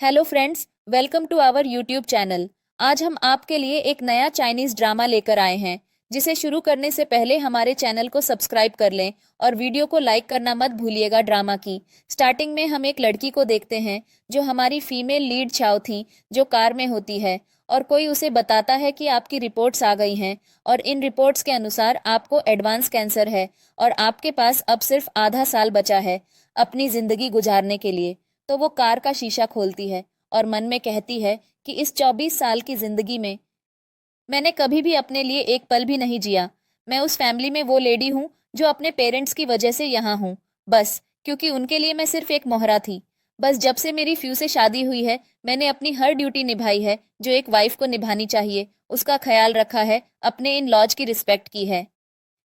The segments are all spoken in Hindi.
Hello friends, welcome to our YouTube channel. आज हम आपके लिए एक नया चाइनीज ड्रामा लेकर आए हैं, जिसे शुरू करने से पहले हमारे चैनल को सब्सक्राइब कर लें और वीडियो को लाइक करना मत भूलिएगा। ड्रामा की स्टार्टिंग में हम एक लड़की को देखते हैं जो हमारी फीमेल लीड चाओ थी, जो कार में होती है और कोई उसे बताता है कि आपकी रिपोर्ट्स आ गई हैं और इन रिपोर्ट्स के अनुसार आपको एडवांस कैंसर है और आपके पास अब सिर्फ आधा साल बचा है अपनी जिंदगी गुजारने के लिए। तो वो कार का शीशा खोलती है और मन में कहती है कि इस 24 साल की जिंदगी में मैंने कभी भी अपने लिए एक पल भी नहीं जिया। मैं उस फैमिली में वो लेडी हूँ जो अपने पेरेंट्स की वजह से यहाँ हूँ, बस क्योंकि उनके लिए मैं सिर्फ एक मोहरा थी। बस जब से मेरी फ्यू से शादी हुई है, मैंने अपनी हर ड्यूटी निभाई है जो एक वाइफ को निभानी चाहिए। उसका ख्याल रखा है, अपने इन लॉज की रिस्पेक्ट की है।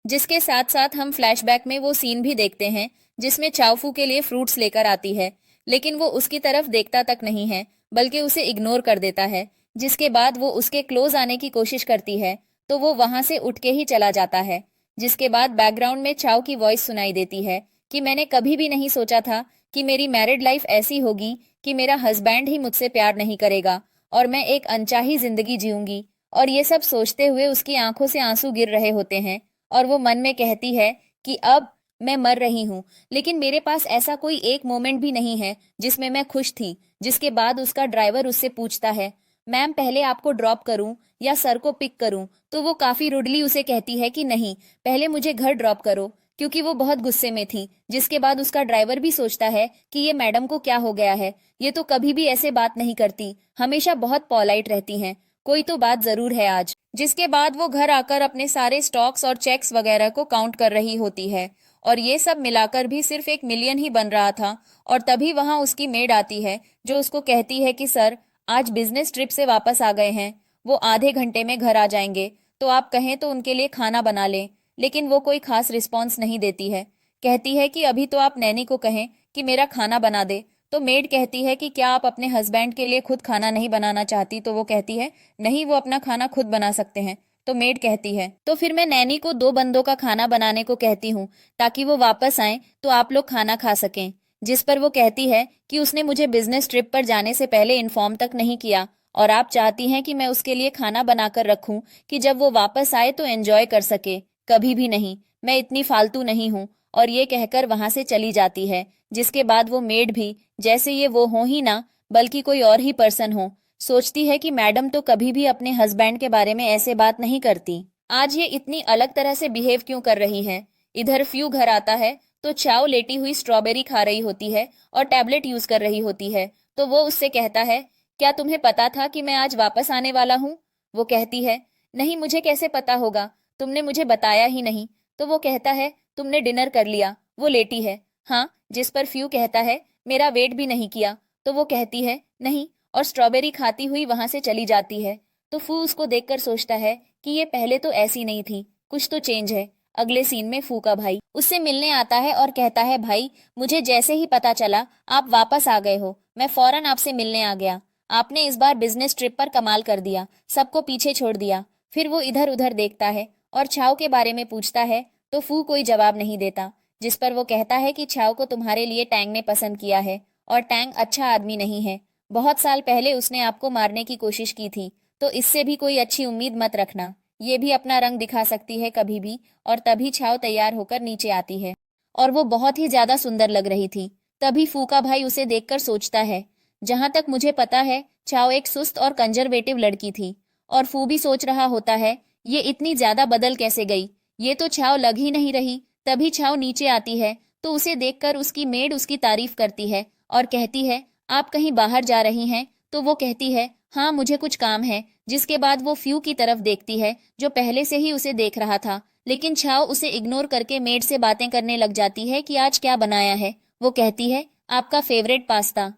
जिसके साथ साथ हम फ्लैशबैक में वो सीन भी देखते हैं जिसमें चाओफू के लिए फ्रूट्स लेकर आती है, लेकिन वो उसकी तरफ देखता तक नहीं है बल्कि उसे इग्नोर कर देता है। जिसके बाद वो उसके क्लोज आने की कोशिश करती है तो वो वहां से उठ के ही चला जाता है। जिसके बाद बैकग्राउंड में चाओ की वॉइस सुनाई देती है कि मैंने कभी भी नहीं सोचा था कि मेरी मैरिड लाइफ ऐसी होगी कि मेरा हस्बैंड ही मुझसे प्यार नहीं करेगा और मैं एक अनचाही जिंदगी जीऊंगी। और ये सब सोचते हुए उसकी आंखों से आंसू गिर रहे होते हैं और वो मन में कहती है कि अब मैं मर रही हूँ, लेकिन मेरे पास ऐसा कोई एक मोमेंट भी नहीं है जिसमें मैं खुश थी। जिसके बाद उसका ड्राइवर उससे पूछता है, मैम पहले आपको ड्रॉप करूं या सर को पिक करूं? तो वो काफी रुडली उसे कहती है कि नहीं, पहले मुझे घर ड्रॉप करो, क्योंकि वो बहुत गुस्से में थी। जिसके बाद उसका ड्राइवर भी सोचता है कि ये मैडम को क्या हो गया है, ये तो कभी भी ऐसे बात नहीं करती, हमेशा बहुत पॉलाइट रहती हैं, कोई तो बात जरूर है आज। जिसके बाद वो घर आकर अपने सारे स्टॉक्स और चेक्स वगैरह को काउंट कर रही होती है और ये सब मिलाकर भी सिर्फ 1 मिलियन ही बन रहा था। और तभी वहां उसकी मेड आती है जो उसको कहती है कि सर आज बिजनेस ट्रिप से वापस आ गए हैं, वो आधे घंटे में घर आ जाएंगे, तो आप कहें तो उनके लिए खाना बना लें। लेकिन वो कोई खास रिस्पॉन्स नहीं देती है, कहती है कि अभी तो आप नैनी को कहें कि मेरा खाना बना दे। तो मेड कहती है कि क्या आप अपने हस्बैंड के लिए खुद खाना नहीं बनाना चाहती? तो वो कहती है नहीं, वो अपना खाना खुद बना सकते हैं। तो मेड कहती है तो फिर मैं नैनी को 2 बंदों का खाना बनाने को कहती हूँ ताकि वो वापस आए तो आप लोग खाना खा सकें। जिस पर वो कहती है कि उसने मुझे बिजनेस ट्रिप पर जाने से पहले इन्फॉर्म तक नहीं किया और आप चाहती हैं कि मैं उसके लिए खाना बनाकर रखूं कि जब वो वापस आए तो एंजॉय कर सके। कभी भी नहीं, मैं इतनी फालतू नहीं हूँ। और ये कहकर वहां से चली जाती है। जिसके बाद वो मेड भी जैसे ये वो हो ही ना बल्कि कोई और ही पर्सन हो, सोचती है कि मैडम तो कभी भी अपने हस्बैंड के बारे में ऐसे बात नहीं करती, आज ये इतनी अलग तरह से बिहेव क्यों कर रही है। इधर फ्यू घर आता है तो चाओ लेटी हुई स्ट्रॉबेरी खा रही होती है और टैबलेट यूज कर रही होती है। तो वो उससे कहता है, क्या तुम्हें पता था कि मैं आज वापस आने वाला हूँ? वो कहती है नहीं, मुझे कैसे पता होगा, तुमने मुझे बताया ही नहीं। तो वो कहता है तुमने डिनर कर लिया? वो लेटी है हाँ। जिस पर फ्यू कहता है मेरा वेट भी नहीं किया। तो वो कहती है नहीं, और स्ट्रॉबेरी खाती हुई वहां से चली जाती है। तो फू उसको देखकर सोचता है कि ये पहले तो ऐसी नहीं थी, कुछ तो चेंज है। अगले सीन में फू का भाई उससे मिलने आता है और कहता है भाई, मुझे जैसे ही पता चला आप वापस आ गए हो, मैं फौरन आपसे मिलने आ गया। आपने इस बार बिजनेस ट्रिप पर कमाल कर दिया, सबको पीछे छोड़ दिया। फिर वो इधर उधर देखता है और छाव के बारे में पूछता है तो फू कोई जवाब नहीं देता। जिस पर वो कहता है कि छाव को तुम्हारे लिए टैंग ने पसंद किया है और टैंग अच्छा आदमी नहीं है। बहुत साल पहले उसने आपको मारने की कोशिश की थी, तो इससे भी कोई अच्छी उम्मीद मत रखना, ये भी अपना रंग दिखा सकती है कभी भी। और तभी छाव तैयार होकर नीचे आती है और वो बहुत ही ज्यादा सुंदर लग रही थी। तभी फूका भाई उसे देखकर सोचता है, जहां तक मुझे पता है छाव एक सुस्त और कंजर्वेटिव लड़की थी। और फू भी सोच रहा होता है ये इतनी ज्यादा बदल कैसे गई, ये तो छाव लग ही नहीं रही। तभी छाव नीचे आती है तो उसे देखकर उसकी मेड उसकी तारीफ करती है और कहती है आप कहीं बाहर जा रही हैं? तो वो कहती है हाँ, मुझे कुछ काम है। जिसके बाद वो फ्यू की तरफ देखती है जो पहले से ही उसे देख रहा था, लेकिन छाव उसे इग्नोर करके मेड से बातें करने लग जाती है कि आज क्या बनाया है। वो कहती है आपका फेवरेट पास्ता।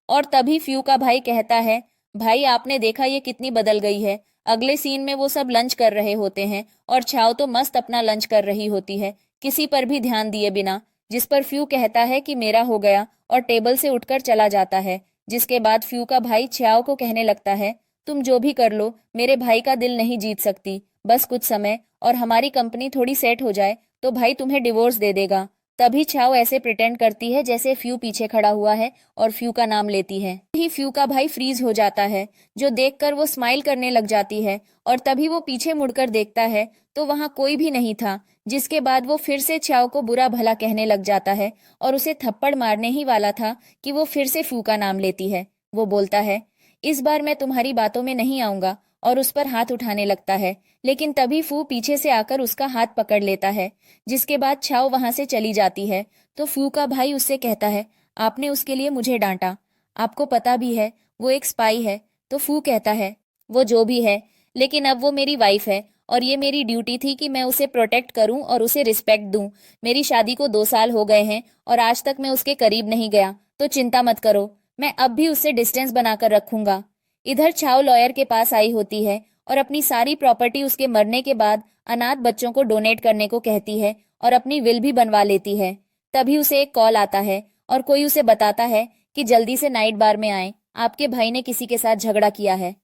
और तभी फ्यू का भाई कहता है भाई आपने देखा ये कितनी बदल गई है। अगले सीन में वो सब लंच कर रहे होते हैं और छाव तो मस्त अपना लंच कर रही होती है, किसी पर भी ध्यान दिए बिना। जिस पर फ्यू कहता है कि मेरा हो गया और टेबल से उठकर चला जाता है। जिसके बाद फ्यू का भाई छाव को कहने लगता है तुम जो भी कर लो मेरे भाई का दिल नहीं जीत सकती, बस कुछ समय और हमारी कंपनी थोड़ी सेट हो जाए तो भाई तुम्हें डिवोर्स दे देगा। तभी छाओ ऐसे प्रिटेंड करती है जैसे फ्यू पीछे खड़ा हुआ है और फ्यू का नाम लेती है। ही फ्यू का भाई फ्रीज हो जाता है, जो देखकर वो स्माइल करने लग जाती है और तभी वो पीछे मुड़कर देखता है तो वहां कोई भी नहीं था। जिसके बाद वो फिर से छाओ को बुरा भला कहने लग जाता है और उसे थप्पड़ मारने ही वाला था कि वो फिर से फ्यू का नाम लेती है। वो बोलता है, इस बार मैं तुम्हारी बातों में नहीं आऊंगा, और उस पर हाथ उठाने लगता है। लेकिन तभी फू पीछे से आकर उसका हाथ पकड़ लेता है। जिसके बाद छाओ वहां से चली जाती है तो फू का भाई उससे कहता है, आपने उसके लिए मुझे डांटा, आपको पता भी है वो एक स्पाई है। तो फू कहता है, वो जो भी है, लेकिन अब वो मेरी वाइफ है और ये मेरी ड्यूटी थी कि मैं उसे प्रोटेक्ट करूं और उसे रिस्पेक्ट दूं। मेरी शादी को 2 साल हो गए हैं और आज तक मैं उसके करीब नहीं गया, तो चिंता मत करो, मैं अब भी उससे डिस्टेंस बनाकर रखूंगा। इधर छाओ लॉयर के पास आई होती है और अपनी सारी प्रॉपर्टी उसके मरने के बाद अनाथ बच्चों को डोनेट करने को कहती है और अपनी विल भी बनवा लेती है। तभी उसे एक कॉल आता है और कोई उसे बताता है कि जल्दी से नाइट बार में आए, आपके भाई ने किसी के साथ झगड़ा किया है।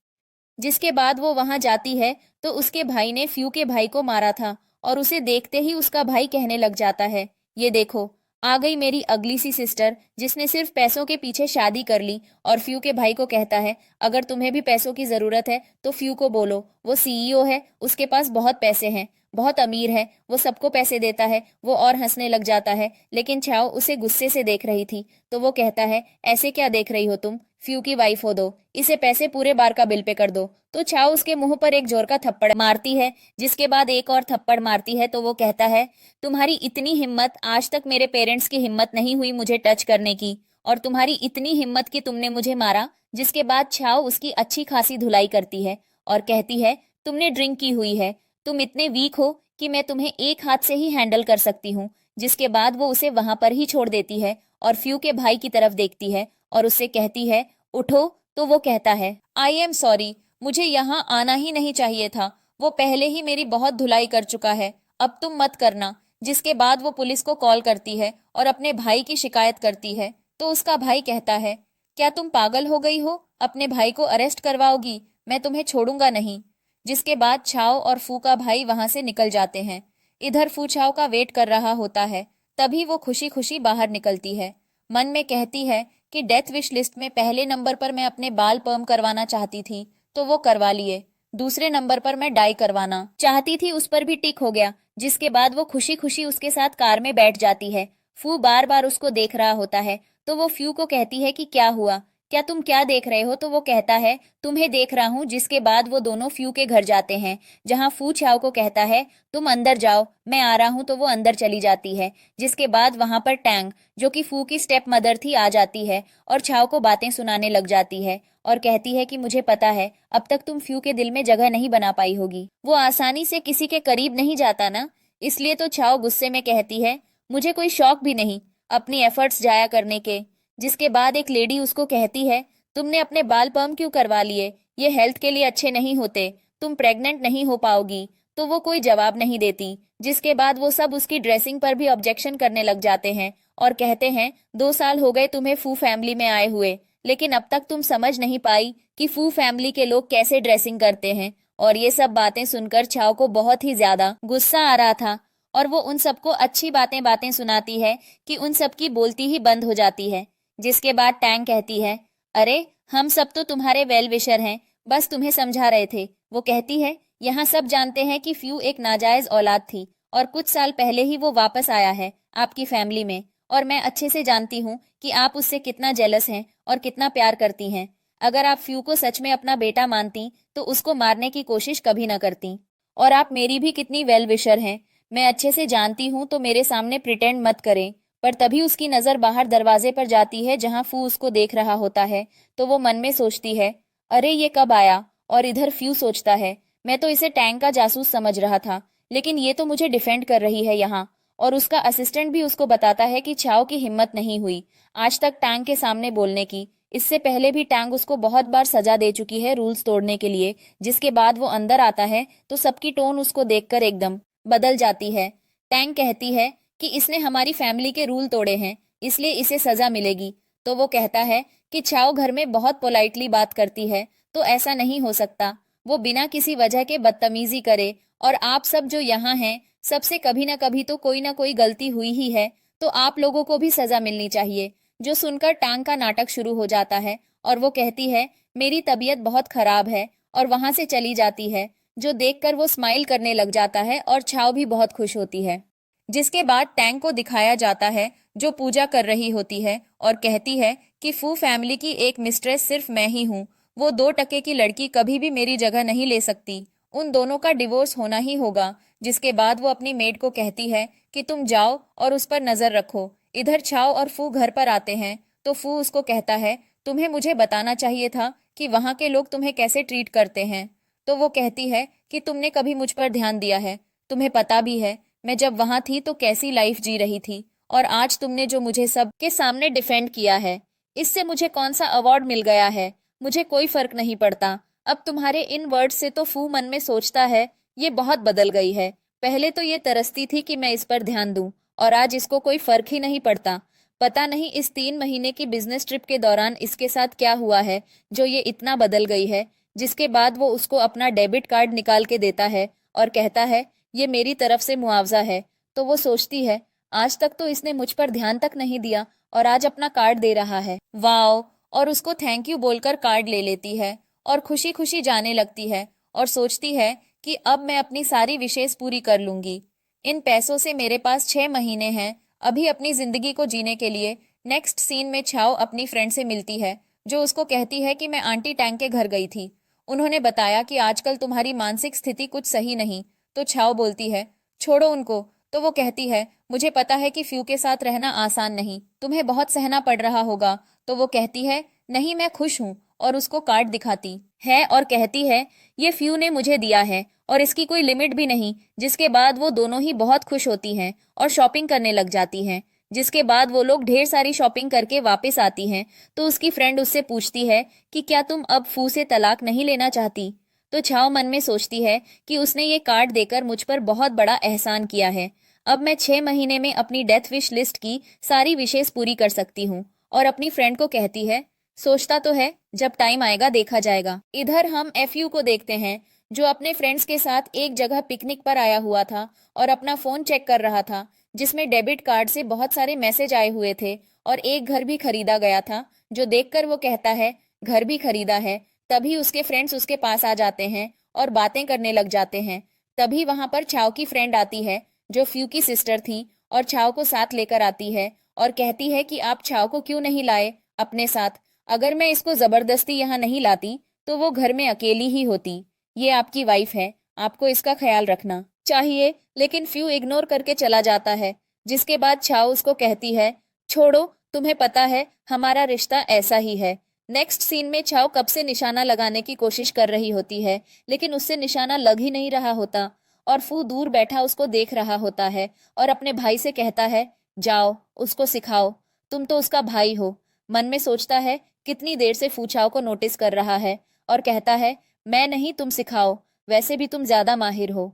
जिसके बाद वो वहां जाती है तो उसके भाई ने फ्यू के भाई को मारा था और उसे देखते ही उसका भाई कहने लग जाता है, ये देखो आ गई मेरी अगली सी सिस्टर जिसने सिर्फ पैसों के पीछे शादी कर ली। और फ्यू के भाई को कहता है, अगर तुम्हें भी पैसों की जरूरत है तो फ्यू को बोलो, वो सीईओ है, उसके पास बहुत पैसे हैं, बहुत अमीर है, वो सबको पैसे देता है। वो और हंसने लग जाता है, लेकिन छाओ उसे गुस्से से देख रही थी तो वो कहता है, ऐसे क्या देख रही हो तुम, फ्यू की वाइफ हो, दो इसे पैसे, पूरे बार का बिल पे कर दो। तो छाओ उसके मुंह पर एक जोर का थप्पड़ मारती है। जिसके बाद एक और थप्पड़ मारती है तो वो कहता है, तुम्हारी इतनी हिम्मत, आज तक मेरे पेरेंट्स की हिम्मत नहीं हुई मुझे टच करने की, और तुम्हारी इतनी हिम्मत कि तुमने मुझे मारा। जिसके बाद छाओ उसकी अच्छी खासी धुलाई करती है और कहती है, तुमने ड्रिंक की हुई है, तुम इतने वीक हो कि मैं तुम्हें एक हाथ से ही हैंडल कर सकती हूँ। जिसके बाद वो उसे वहां पर ही छोड़ देती है और फ्यू के भाई की तरफ देखती है और उससे कहती है, उठो। तो वो कहता है, आई एम सॉरी, मुझे यहाँ आना ही नहीं चाहिए था, वो पहले ही मेरी बहुत धुलाई कर चुका है, अब तुम मत करना। जिसके बाद वो पुलिस को कॉल करती है और अपने भाई की शिकायत करती है। तो उसका भाई कहता है, क्या तुम पागल हो गई हो, अपने भाई को अरेस्ट करवाओगी, मैं तुम्हें छोड़ूंगा नहीं। जिसके बाद छाओ और फू का भाई वहां से निकल जाते हैं। इधर फू छाओ का वेट कर रहा होता है। तभी वो खुशी खुशी बाहर निकलती है। मन में कहती है कि डेथ विश लिस्ट में पहले नंबर पर मैं अपने बाल पर्म करवाना चाहती थी तो वो करवा लिए, दूसरे नंबर पर मैं डाई करवाना चाहती थी, उस पर भी टिक हो गया। जिसके बाद वो खुशी खुशी उसके साथ कार में बैठ जाती है। फू बार बार उसको देख रहा होता है तो वो फ्यू को कहती है कि क्या हुआ, क्या तुम क्या देख रहे हो। तो वो कहता है, तुम्हें देख रहा हूँ। जिसके बाद वो दोनों फ्यू के घर जाते हैं जहाँ फू छाओ को कहता है, तुम अंदर जाओ, मैं आ रहा हूँ। तो वो अंदर चली जाती है। जिसके बाद वहां पर टैंग, जो कि फू की स्टेप मदर थी, आ जाती है और छाओ को बातें सुनाने लग जाती है और कहती है कि मुझे पता है अब तक तुम फ्यू के दिल में जगह नहीं बना पाई होगी, वो आसानी से किसी के करीब नहीं जाता ना, इसलिए। तो छाओ गुस्से में कहती है, मुझे कोई शौक भी नहीं अपनी एफर्ट्स जाया करने के। जिसके बाद एक लेडी उसको कहती है, तुमने अपने बाल पर्म क्यों करवा लिए, ये हेल्थ के लिए अच्छे नहीं होते, तुम प्रेग्नेंट नहीं हो पाओगी। तो वो कोई जवाब नहीं देती। जिसके बाद वो सब उसकी ड्रेसिंग पर भी ऑब्जेक्शन करने लग जाते हैं और कहते हैं, 2 साल हो गए तुम्हें फू फैमिली में आए हुए, लेकिन अब तक तुम समझ नहीं पाई कि फू फैमिली के लोग कैसे ड्रेसिंग करते हैं। और ये सब बातें सुनकर छाओ को बहुत ही ज्यादा गुस्सा आ रहा था और वो उन सबको अच्छी बातें बातें सुनाती है कि उन सबकी बोलती ही बंद हो जाती है। जिसके बाद टैंग कहती है, अरे हम सब तो तुम्हारे वेल विशर हैं, बस तुम्हें समझा रहे थे। वो कहती है, यहाँ सब जानते हैं कि फ्यू एक नाजायज औलाद थी और कुछ साल पहले ही वो वापस आया है आपकी फैमिली में, और मैं अच्छे से जानती हूँ कि आप उससे कितना जेलस हैं और कितना प्यार करती हैं। अगर आप फ्यू को सच में अपना बेटा मानती तो उसको मारने की कोशिश कभी न करती। और आप मेरी भी कितनी वेल विशर हैं, मैं अच्छे से जानती हूँ, तो मेरे सामने प्रिटेंड मत करें। पर तभी उसकी नजर बाहर दरवाजे पर जाती है जहां फू उसको देख रहा होता है। तो वो मन में सोचती है, अरे ये कब आया। और इधर फ्यू सोचता है, मैं तो इसे टैंक का जासूस समझ रहा था, लेकिन ये तो मुझे डिफेंड कर रही है यहाँ। और उसका असिस्टेंट भी उसको बताता है कि छाओ की हिम्मत नहीं हुई आज तक टैंक के सामने बोलने की। इससे पहले भी टैंक उसको बहुत बार सजा दे चुकी है रूल्स तोड़ने के लिए। जिसके बाद वो अंदर आता है तो सबकी टोन उसको देखकर एकदम बदल जाती है। टैंक कहती है कि इसने हमारी फैमिली के रूल तोड़े हैं, इसलिए इसे सजा मिलेगी। तो वो कहता है कि छाओ घर में बहुत पोलाइटली बात करती है, तो ऐसा नहीं हो सकता, वो बिना किसी वजह के बदतमीजी करे, और आप सब जो यहाँ हैं सबसे कभी ना कभी तो कोई ना कोई गलती हुई ही है। तो आप लोगों को भी सजा मिलनी चाहिए। जो सुनकर टांग का नाटक शुरू हो जाता है और वो कहती है मेरी तबीयत बहुत खराब है और वहां से चली जाती है, जो देखकर वो स्माइल करने लग जाता है और छाव भी बहुत खुश होती है। जिसके बाद टैंग को दिखाया जाता है जो पूजा कर रही होती है और कहती है कि फू फैमिली की एक मिस्ट्रेस सिर्फ मैं ही हूँ, वो 2 टके की लड़की कभी भी मेरी जगह नहीं ले सकती, उन दोनों का डिवोर्स होना ही होगा। जिसके बाद वो अपनी मेड को कहती है कि तुम जाओ और उस पर नजर रखो। इधर छाव और फू घर पर आते हैं तो फू उसको कहता है तुम्हें मुझे बताना चाहिए था कि वहां के लोग तुम्हें कैसे ट्रीट करते हैं। तो वो कहती है कि तुमने कभी मुझ पर ध्यान दिया है, तुम्हें पता भी है मैं जब वहां थी तो कैसी लाइफ जी रही थी, और आज तुमने जो मुझे सबके सामने डिफेंड किया है, इससे मुझे कौन सा अवार्ड मिल गया है, मुझे कोई फर्क नहीं पड़ता। अब तुम्हारे इन वर्ड्स से तो फू मन में सोचता है ये बहुत बदल गई है। पहले तो ये तरसती थी कि मैं इस पर ध्यान दूं और आज इसको कोई फर्क ही नहीं पड़ता। पता नहीं इस 3 महीने की बिजनेस ट्रिप के दौरान इसके साथ क्या हुआ है जो ये इतना बदल गई है। जिसके बाद वो उसको अपना डेबिट कार्ड निकाल के देता है और कहता है ये मेरी तरफ से मुआवजा है। तो वो सोचती है आज तक तो इसने मुझ पर ध्यान तक नहीं दिया और आज अपना कार्ड दे रहा है, वाओ। और उसको थैंक यू बोलकर कार्ड ले लेती है और खुशी खुशी जाने लगती है और सोचती है कि अब मैं अपनी सारी विशेष पूरी कर लूंगी। इन पैसों से मेरे पास 6 महीने हैं अभी अपनी जिंदगी को जीने के लिए। नेक्स्ट सीन में छाओ अपनी फ्रेंड से मिलती है जो उसको कहती है कि मैं आंटी टैंग के घर गई थी, उन्होंने बताया कि आजकल तुम्हारी मानसिक स्थिति कुछ सही नहीं। तो छाओ बोलती है छोड़ो उनको। तो वो कहती है मुझे पता है कि फ्यू के साथ रहना आसान नहीं, तुम्हें बहुत सहना पड़ रहा होगा। तो वो कहती है नहीं मैं खुश हूँ और उसको कार्ड दिखाती है और कहती है ये फ्यू ने मुझे दिया है और इसकी कोई लिमिट भी नहीं। जिसके बाद वो दोनों ही बहुत खुश होती हैं और शॉपिंग करने लग जाती हैं। जिसके बाद वो लोग ढेर सारी शॉपिंग करके वापस आती हैं तो उसकी फ्रेंड उससे पूछती है कि क्या तुम अब फू से तलाक नहीं लेना चाहती। तो छाओ मन में सोचती है कि उसने ये कार्ड देकर मुझ पर बहुत बड़ा एहसान किया है, अब मैं 6 महीने में अपनी डेथ विश लिस्ट की सारी विशेष पूरी कर सकती हूँ। और अपनी फ्रेंड को कहती है सोचता तो है जब टाइम आएगा देखा जाएगा। इधर हम एफयू को देखते हैं जो अपने फ्रेंड्स के साथ एक जगह पिकनिक पर आया हुआ था और अपना फोन चेक कर रहा था जिसमें डेबिट कार्ड से बहुत सारे मैसेज आए हुए थे और एक घर भी खरीदा गया था। जो देखकर वो कहता है घर भी खरीदा है। तभी उसके फ्रेंड्स उसके पास आ जाते हैं और बातें करने लग जाते हैं। तभी वहां पर छाव की फ्रेंड आती है जो फ्यू की सिस्टर थी और छाव को साथ लेकर आती है और कहती है कि आप छाव को क्यों नहीं लाए अपने साथ, अगर मैं इसको जबरदस्ती यहाँ नहीं लाती तो वो घर में अकेली ही होती। ये आपकी वाइफ है, आपको इसका ख्याल रखना चाहिए। लेकिन फ्यू इग्नोर करके चला जाता है। जिसके बाद छाव उसको कहती है छोड़ो, तुम्हें पता है हमारा रिश्ता ऐसा ही है। नेक्स्ट सीन में छाव कब से निशाना लगाने की कोशिश कर रही होती है लेकिन उससे निशाना लग ही नहीं रहा होता और फू दूर बैठा उसको देख रहा होता है और अपने भाई से कहता है जाओ उसको सिखाओ, तुम तो उसका भाई हो। मन में सोचता है कितनी देर से फू छाव को नोटिस कर रहा है और कहता है मैं नहीं तुम सिखाओ, वैसे भी तुम ज्यादा माहिर हो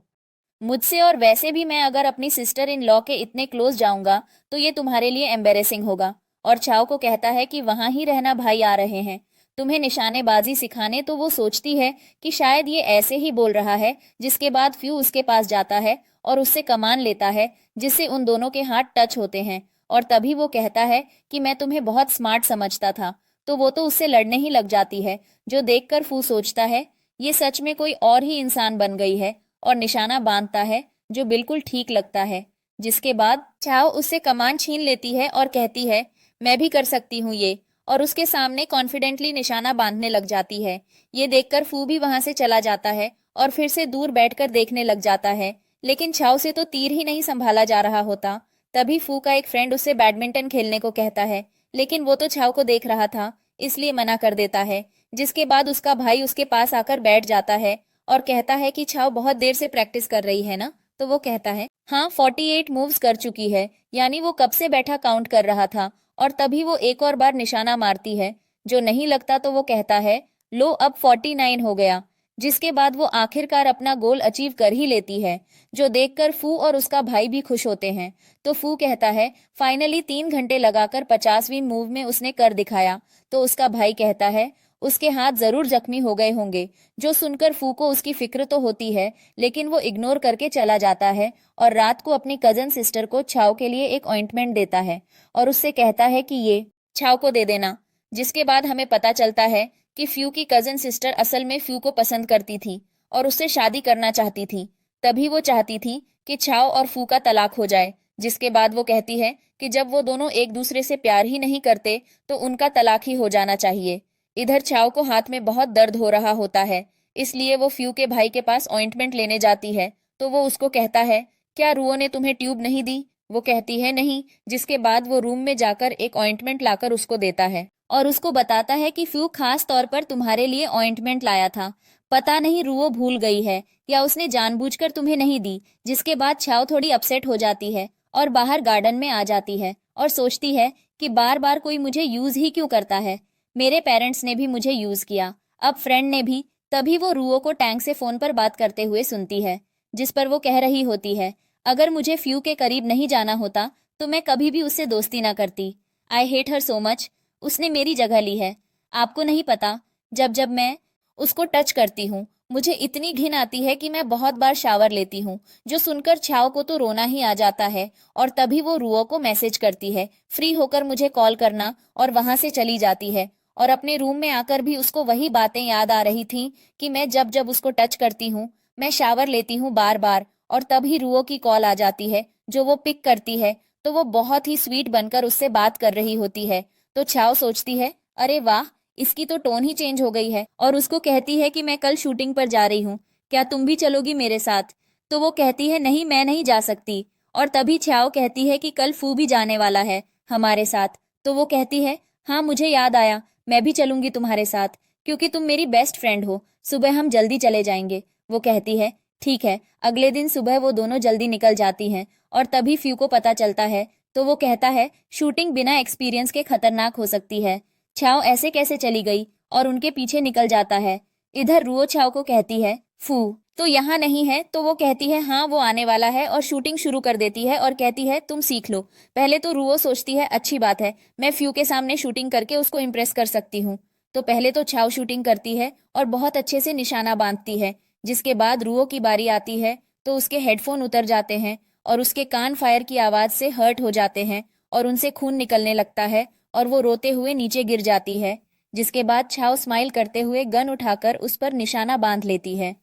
मुझसे, और वैसे भी मैं अगर अपनी सिस्टर इन लॉ के इतने क्लोज जाऊंगा तो ये तुम्हारे लिए एम्बेरेसिंग होगा। और छाव को कहता है कि वहां ही रहना भाई आ रहे हैं तुम्हें निशानेबाजी सिखाने। तो वो सोचती है कि शायद ये ऐसे ही बोल रहा है। जिसके बाद फ्यू उसके पास जाता है और उससे कमान लेता है जिससे उन दोनों के हाथ टच होते हैं और तभी वो कहता है कि मैं तुम्हें बहुत स्मार्ट समझता था। तो वो तो उससे लड़ने ही लग जाती है जो देखकर फू सोचता है ये सच में कोई और ही इंसान बन गई है और निशाना बांधता है जो बिल्कुल ठीक लगता है। जिसके बाद छाव उससे कमान छीन लेती है और कहती है मैं भी कर सकती हूँ ये, और उसके सामने कॉन्फिडेंटली निशाना बांधने लग जाती है। ये देखकर फू भी वहां से चला जाता है और फिर से दूर बैठकर देखने लग जाता है। लेकिन छाव से तो तीर ही नहीं संभाला जा रहा होता। तभी फू का एक फ्रेंड उससे बैडमिंटन खेलने को कहता है लेकिन वो तो छाव को देख रहा था इसलिए मना कर देता है। जिसके बाद उसका भाई उसके पास आकर बैठ जाता है और कहता है कि छाव बहुत देर से प्रैक्टिस कर रही है ना। तो वो कहता है हाँ 48 मूव्स कर चुकी है, यानी वो कब से बैठा काउंट कर रहा था। और तभी वो एक और बार निशाना मारती है जो नहीं लगता तो वो कहता है लो अब 49 हो गया। जिसके बाद वो आखिरकार अपना गोल अचीव कर ही लेती है जो देखकर फू और उसका भाई भी खुश होते हैं। तो फू कहता है फाइनली 3 घंटे लगाकर 50वीं मूव में उसने कर दिखाया। तो उसका भाई कहता है उसके हाथ जरूर जख्मी हो गए होंगे। जो सुनकर फू को उसकी फिक्र तो होती है, लेकिन वो इग्नोर करके चला जाता है और रात को अपनी कजन सिस्टर को छाव के लिए एक ऑइंटमेंट देता है और उससे कहता है कि ये छाव को दे देना। जिसके बाद हमें पता चलता है कि फ्यू की कजन सिस्टर असल में फ्यू को पसंद करती थी और उससे शादी करना चाहती थी। तभी वो चाहती थी कि छाव और फू का तलाक हो जाए। जिसके बाद वो कहती है कि जब वो दोनों एक दूसरे से प्यार ही नहीं करते तो उनका तलाक ही हो जाना चाहिए। इधर छाव को हाथ में बहुत दर्द हो रहा होता है, इसलिए वो फ्यू के भाई के पास ऑइंटमेंट लेने जाती है तो वो उसको कहता है, क्या रुओ ने तुम्हें ट्यूब नहीं दी? वो कहती है नहीं। जिसके बाद वो रूम में जाकर एक ऑइंटमेंट लाकर उसको देता है और उसको बताता है कि फ्यू खास तौर पर तुम्हारे लिए ऑइंटमेंट लाया था। पता नहीं रुओ भूल गई है या उसने जानबूझकर तुम्हें नहीं दी। जिसके बाद छाव थोड़ी अपसेट हो जाती है और बाहर गार्डन में आ जाती है और सोचती है कि बार बार कोई मुझे यूज ही क्यों करता है। मेरे पेरेंट्स ने भी मुझे यूज किया, अब फ्रेंड ने भी। तभी वो रुओ को टैंक से फोन पर बात करते हुए सुनती है, जिस पर वो कह रही होती है, अगर मुझे फ्यू के करीब नहीं जाना होता तो मैं कभी भी उससे दोस्ती ना करती। I hate her so much. उसने मेरी जगह ली है। आपको नहीं पता, जब जब मैं उसको टच करती हूँ मुझे इतनी घिन आती है कि मैं बहुत बार शावर लेती हूँ। जो सुनकर छाव को तो रोना ही आ जाता है और तभी वो रुओ को मैसेज करती है, फ्री होकर मुझे कॉल करना, और वहां से चली जाती है। और अपने रूम में आकर भी उसको वही बातें याद आ रही थी कि मैं जब जब उसको टच करती हूँ मैं शावर लेती हूँ बार बार। और तभी रुओ की कॉल आ जाती है जो वो पिक करती है तो वो बहुत ही स्वीट बनकर उससे बात कर रही होती है। तो छाव सोचती है, अरे वाह, इसकी तो टोन ही चेंज हो गई है, और उसको कहती है कि मैं कल शूटिंग पर जा रही हूँ, क्या तुम भी चलोगी मेरे साथ? तो वो कहती है नहीं, मैं नहीं जा सकती। और तभी छाव कहती है कि कल फू भी जाने वाला है हमारे साथ। तो वो कहती है, हाँ मुझे याद आया, मैं भी चलूंगी तुम्हारे साथ, क्योंकि तुम मेरी बेस्ट फ्रेंड हो। सुबह हम जल्दी चले जाएंगे। वो कहती है ठीक है। अगले दिन सुबह वो दोनों जल्दी निकल जाती हैं और तभी फ्यू को पता चलता है तो वो कहता है, शूटिंग बिना एक्सपीरियंस के खतरनाक हो सकती है। छाव ऐसे कैसे चली गई और उनके पीछे निकल जाता है। इधर रुओ छाव को कहती है, फू तो यहाँ नहीं है? तो वो कहती है हाँ वो आने वाला है, और शूटिंग शुरू कर देती है और कहती है तुम सीख लो। पहले तो रुओ सोचती है अच्छी बात है, मैं फ्यू के सामने शूटिंग करके उसको इम्प्रेस कर सकती हूँ। तो पहले तो छाव शूटिंग करती है और बहुत अच्छे से निशाना बांधती है। जिसके बाद रुओ की बारी आती है तो उसके हेडफोन उतर जाते हैं और उसके कान फायर की आवाज से हर्ट हो जाते हैं और उनसे खून निकलने लगता है और वो रोते हुए नीचे गिर जाती है। जिसके बाद छाव स्माइल करते हुए गन उठाकर उस पर निशाना बांध लेती है।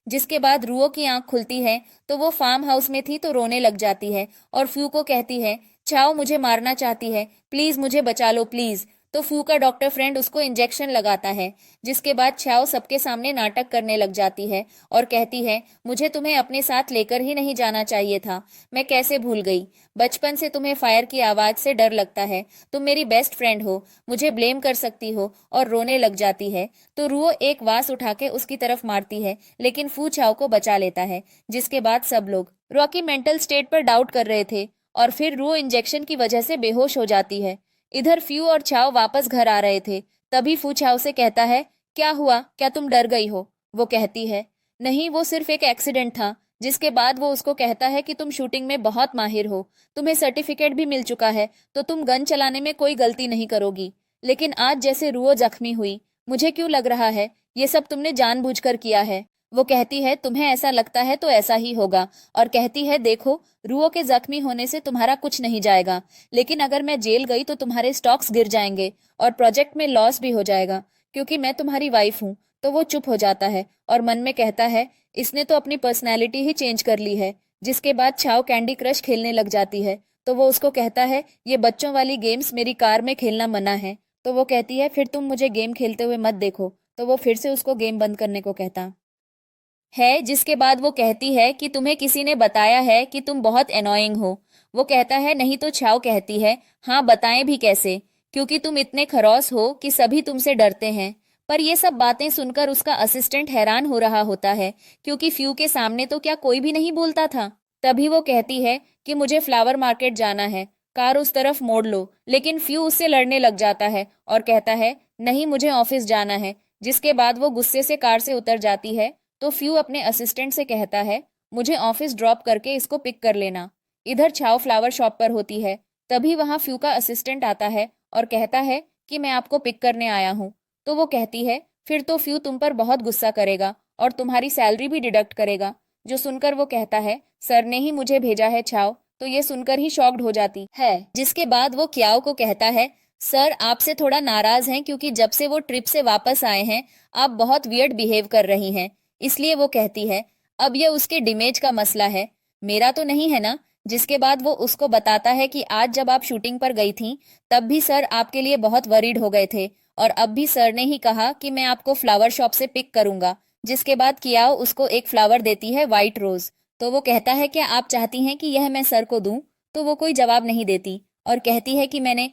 जिसके बाद रुओ की आंख खुलती है तो वो फार्म हाउस में थी तो रोने लग जाती है और फ्यू को कहती है, छाव मुझे मारना चाहती है, प्लीज मुझे बचा लो प्लीज। तो फ्यू का डॉक्टर फ्रेंड उसको इंजेक्शन लगाता है। जिसके बाद छाव सबके सामने नाटक करने लग जाती है और कहती है, मुझे तुम्हें अपने साथ लेकर ही नहीं जाना चाहिए था, मैं कैसे भूल गई। बचपन से तुम्हें फायर की आवाज से डर लगता है, तुम मेरी बेस्ट फ्रेंड हो, मुझे ब्लेम कर सकती हो, और रोने लग जाती है। तो रुओ एक वास उठा के उसकी तरफ मारती है लेकिन फू छाव को बचा लेता है। जिसके बाद सब लोग रॉकी मेंटल स्टेट पर डाउट कर रहे थे और फिर रुओ इंजेक्शन की वजह से बेहोश हो जाती है। इधर फ्यू और छाव वापस घर आ रहे थे तभी फू छाव से कहता है, क्या हुआ, क्या तुम डर गई हो? वो कहती है नहीं, वो सिर्फ एक एक्सीडेंट था। जिसके बाद वो उसको कहता है कि तुम शूटिंग में बहुत माहिर हो, तुम्हें सर्टिफिकेट भी मिल चुका है, तो तुम गन चलाने में कोई गलती नहीं करोगी। लेकिन आज जैसे रुओ जख्मी हुई, मुझे क्यों लग रहा है ये सब तुमने जानबूझकर किया है। वो कहती है तुम्हें ऐसा लगता है तो ऐसा ही होगा, और कहती है देखो, रुओ के जख्मी होने से तुम्हारा कुछ नहीं जाएगा, लेकिन अगर मैं जेल गई तो तुम्हारे स्टॉक्स गिर जाएंगे और प्रोजेक्ट में लॉस भी हो जाएगा, क्योंकि मैं तुम्हारी वाइफ हूँ। तो वो चुप हो जाता है और मन में कहता है, इसने तो अपनी पर्सनैलिटी ही चेंज कर ली है। जिसके बाद छाव कैंडी क्रश खेलने लग जाती है तो वो उसको कहता है, ये बच्चों वाली गेम्स मेरी कार में खेलना मना है। तो वो कहती है फिर तुम मुझे गेम खेलते हुए मत देखो। तो वो फिर से उसको गेम बंद करने को कहता है। जिसके बाद वो कहती है कि तुम्हें किसी ने बताया है कि तुम बहुत एनोइंग हो। वो कहता है नहीं। तो छाव कहती है, हाँ बताएं भी कैसे, क्योंकि तुम इतने खरौस हो कि सभी तुमसे डरते हैं। पर ये सब बातें सुनकर उसका असिस्टेंट हैरान हो रहा होता है, क्योंकि फ्यू के सामने तो क्या कोई भी नहीं बोलता था। तभी वो कहती है कि मुझे फ्लावर मार्केट जाना है, कार उस तरफ मोड़ लो। लेकिन फ्यू उससे लड़ने लग जाता है और कहता है नहीं, मुझे ऑफिस जाना है। जिसके बाद वो गुस्से से कार से उतर जाती है। तो फ्यू अपने असिस्टेंट से कहता है, मुझे ऑफिस ड्रॉप करके इसको पिक कर लेना। इधर छाव फ्लावर शॉप पर होती है तभी वहां फ्यू का असिस्टेंट आता है और कहता है कि मैं आपको पिक करने आया हूँ। तो वो कहती है फिर तो फ्यू तुम पर बहुत गुस्सा करेगा और तुम्हारी सैलरी भी डिडक्ट करेगा। जो सुनकर वो कहता है सर ने ही मुझे भेजा है छाव। तो ये सुनकर ही शॉक्ड हो जाती है, जिसके बाद वो क्याओ को कहता है सर आपसे थोड़ा नाराज हैं क्योंकि जब से वो ट्रिप से वापस आए हैं आप बहुत वियर्ड बिहेव कर रही हैं। इसलिए वो कहती है अब ये उसके डिमेज का मसला है, मेरा तो नहीं है ना। जिसके बाद वो उसको बताता है कि आज जब आप शूटिंग पर गई थी तब भी सर आपके लिए बहुत वरीड हो गए थे और अब भी सर ने ही कहा कि मैं आपको फ्लावर शॉप से पिक करूंगा। जिसके बाद कियाओ उसको एक फ्लावर देती है, व्हाइट रोज। तो वो कहता है क्या आप चाहती हैं कि यह मैं सर को दूं? तो वो कोई जवाब नहीं देती और कहती है कि मैंने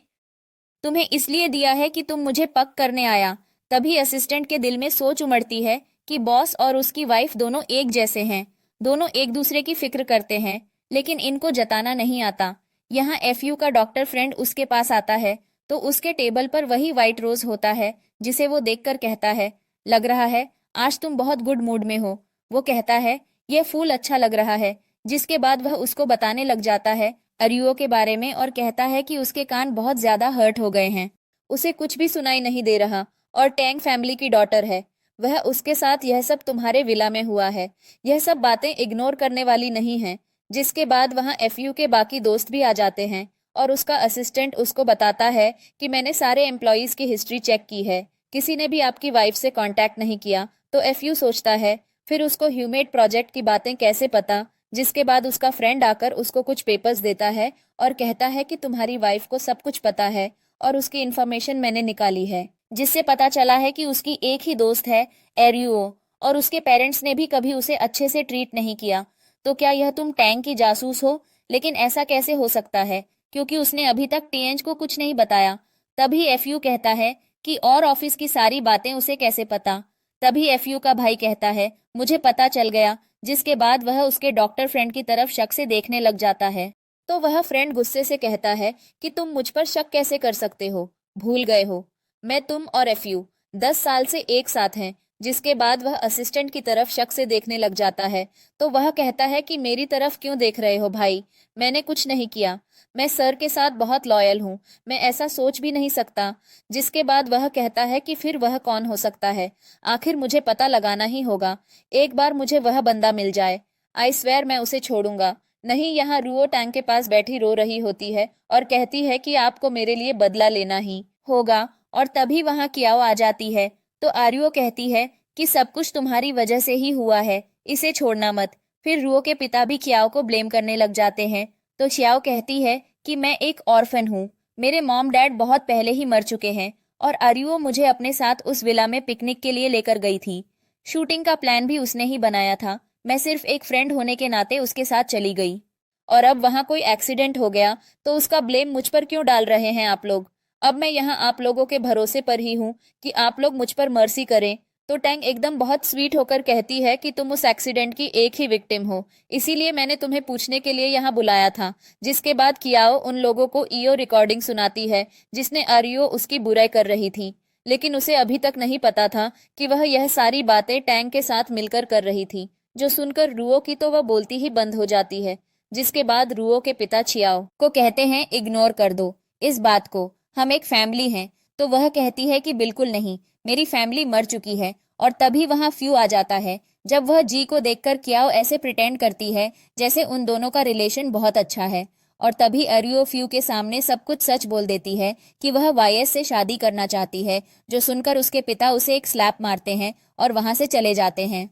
तुम्हें इसलिए दिया है कि तुम मुझे पक करने आया। तभी असिस्टेंट के दिल में सोच उमड़ती है कि बॉस और उसकी वाइफ दोनों एक जैसे हैं, दोनों एक दूसरे की फिक्र करते हैं, लेकिन इनको जताना नहीं आता। यहाँ एफयू का डॉक्टर फ्रेंड उसके पास आता है तो उसके टेबल पर वही व्हाइट रोज होता है, जिसे वो देखकर कहता है लग रहा है आज तुम बहुत गुड मूड में हो। वो कहता है यह फूल अच्छा लग रहा है। जिसके बाद वह उसको बताने लग जाता है अरियो के बारे में और कहता है कि उसके कान बहुत ज्यादा हर्ट हो गए हैं, उसे कुछ भी सुनाई नहीं दे रहा और टैंग फैमिली की डॉटर है, वह उसके साथ यह सब तुम्हारे विला में हुआ है। यह सब बातें इग्नोर करने वाली नहीं हैं। जिसके बाद वहाँ एफयू के बाकी दोस्त भी आ जाते हैं और उसका असिस्टेंट उसको बताता है कि मैंने सारे एम्प्लॉयज की हिस्ट्री चेक की है, किसी ने भी आपकी वाइफ से कांटेक्ट नहीं किया। तो एफयू सोचता है फिर उसको ह्यूमेट प्रोजेक्ट की बातें कैसे पता। जिसके बाद उसका फ्रेंड आकर उसको कुछ पेपर्स देता है और कहता है कि तुम्हारी वाइफ को सब कुछ पता है और उसकी इन्फॉर्मेशन मैंने निकाली है, जिससे पता चला है कि उसकी एक ही दोस्त है एरियो और उसके पेरेंट्स ने भी कभी उसे अच्छे से ट्रीट नहीं किया। तो क्या यह तुम टैंक की जासूस हो? लेकिन ऐसा कैसे हो सकता है क्योंकि उसने अभी तक टीएच को कुछ नहीं बताया। तभी एफयू कहता है कि और ऑफिस की सारी बातें उसे कैसे पता। तभी एफयू का भाई कहता है मुझे पता चल गया। जिसके बाद वह उसके डॉक्टर फ्रेंड की तरफ शक से देखने लग जाता है। तो वह फ्रेंड गुस्से से कहता है कि तुम मुझ पर शक कैसे कर सकते हो, भूल गए हो मैं तुम और एफयू 10 साल से एक साथ हैं। जिसके बाद वह असिस्टेंट की तरफ शक से देखने लग जाता है। तो वह कहता है कि मेरी तरफ क्यों देख रहे हो भाई, मैंने कुछ नहीं किया, मैं सर के साथ बहुत लॉयल हूँ, मैं ऐसा सोच भी नहीं सकता। जिसके बाद वह कहता है कि फिर वह कौन हो सकता है, आखिर मुझे पता लगाना ही होगा। एक बार मुझे वह बंदा मिल जाए, आई स्वेयर मैं उसे छोड़ूंगा नहीं। यहाँ रुओ टैंक के पास बैठी रो रही होती है और कहती है कि आपको मेरे लिए बदला लेना ही होगा। और तभी वहाँ कियाओ आ जाती है। तो आर्यो कहती है कि सब कुछ तुम्हारी वजह से ही हुआ है, इसे छोड़ना मत। फिर रुओ के पिता भी कियाओ को ब्लेम करने लग जाते हैं। तो शियाओ कहती है कि मैं एक ऑर्फन हूँ, मेरे मॉम डैड बहुत पहले ही मर चुके हैं और आर्यो मुझे अपने साथ उस विला में पिकनिक के लिए लेकर गई थी। शूटिंग का प्लान भी उसने ही बनाया था, मैं सिर्फ एक फ्रेंड होने के नाते उसके साथ चली गई। और अब वहां कोई एक्सीडेंट हो गया तो उसका ब्लेम मुझ पर क्यों डाल रहे हैं आप लोग? अब मैं यहाँ आप लोगों के भरोसे पर ही हूँ कि आप लोग मुझ पर मर्सी करें। तो टैंग एकदम बहुत स्वीट होकर कहती है कि तुम उस एक्सीडेंट की एक ही विक्टिम हो, इसीलिए मैंने तुम्हें पूछने के लिए यहाँ बुलाया था। जिसके बाद कियाओ उन लोगों को ईओ रिकॉर्डिंग सुनाती है जिसने आरियो उसकी बुराई कर रही थी, लेकिन उसे अभी तक नहीं पता था कि वह यह सारी बातें टैंग के साथ मिलकर कर रही थी। जो सुनकर रुओ की तो वह बोलती ही बंद हो जाती है। जिसके बाद रुओ के पिता छियाओ को कहते हैं इग्नोर कर दो इस बात को, हम एक फैमिली हैं। तो वह कहती है कि बिल्कुल नहीं, मेरी फैमिली मर चुकी है। और तभी वहां फ्यू आ जाता है। जब वह जी को देखकर कियाओ ऐसे प्रिटेंड करती है जैसे उन दोनों का रिलेशन बहुत अच्छा है। और तभी अरियो फ्यू के सामने सब कुछ सच बोल देती है कि वह वाईएस से शादी करना चाहती है। जो सुनकर उसके पिता उसे एक स्लैप मारते हैं और वहां से चले जाते हैं।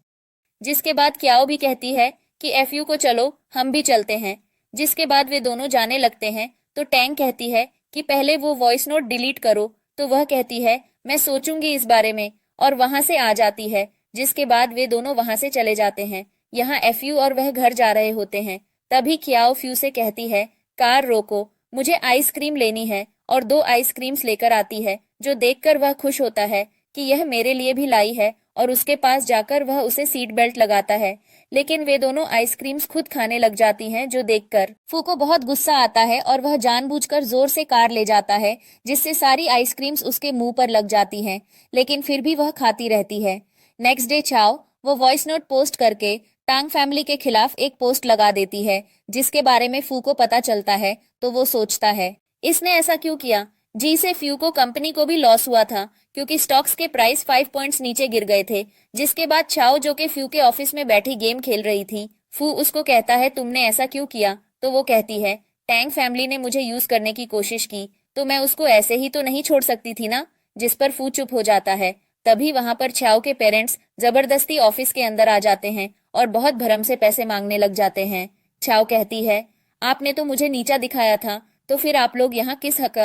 जिसके बाद क्याओ भी कहती है कि एफयू को चलो हम भी चलते हैं। जिसके बाद वे दोनों जाने लगते हैं। तो टैंग कहती है कि पहले वो वॉइस नोट डिलीट करो। तो वह कहती है मैं सोचूंगी इस बारे में, और वहां से आ जाती है। जिसके बाद वे दोनों वहां से चले जाते हैं। यहाँ एफयू और वह घर जा रहे होते हैं। तभी कियाओ फ्यू से कहती है कार रोको, मुझे आइसक्रीम लेनी है, और 2 आइसक्रीम्स लेकर आती है। जो देखकर वह खुश होता है कि यह मेरे लिए भी लाई है और उसके पास जाकर वह उसे सीट बेल्ट लगाता है। लेकिन वे दोनों आइसक्रीम्स खुद खाने लग जाती हैं। जो देखकर फू को बहुत गुस्सा आता है और वह जानबूझकर जोर से कार ले जाता है, जिससे सारी आइसक्रीम्स उसके मुंह पर लग जाती हैं। लेकिन फिर भी वह खाती रहती है। नेक्स्ट डे चाओ वो वॉइस नोट पोस्ट करके टांग फैमिली के खिलाफ एक पोस्ट लगा देती है, जिसके बारे में फू को पता चलता है। तो वो सोचता है इसने ऐसा क्यों किया। जी से फ्यू को कंपनी को भी लॉस हुआ था क्योंकि स्टॉक्स के प्राइस 5 पॉइंट्स नीचे गिर गए थे। जिसके बाद छाओ जो कि फ्यू के ऑफिस में बैठी गेम खेल रही थी, फू उसको कहता है तुमने ऐसा क्यों किया, तो वो कहती है टैंग फैमिली ने मुझे यूज करने की कोशिश की तो मैं उसको ऐसे ही तो नहीं छोड़ सकती थी ना। जिस पर फू चुप हो जाता है। तभी वहां पर छाओ के पेरेंट्स जबरदस्ती ऑफिस के अंदर आ जाते हैं और बहुत भरम से पैसे मांगने लग जाते हैं। छाओ कहती है आपने तो मुझे नीचा दिखाया था, तो फिर आप लोग यहाँ किस हक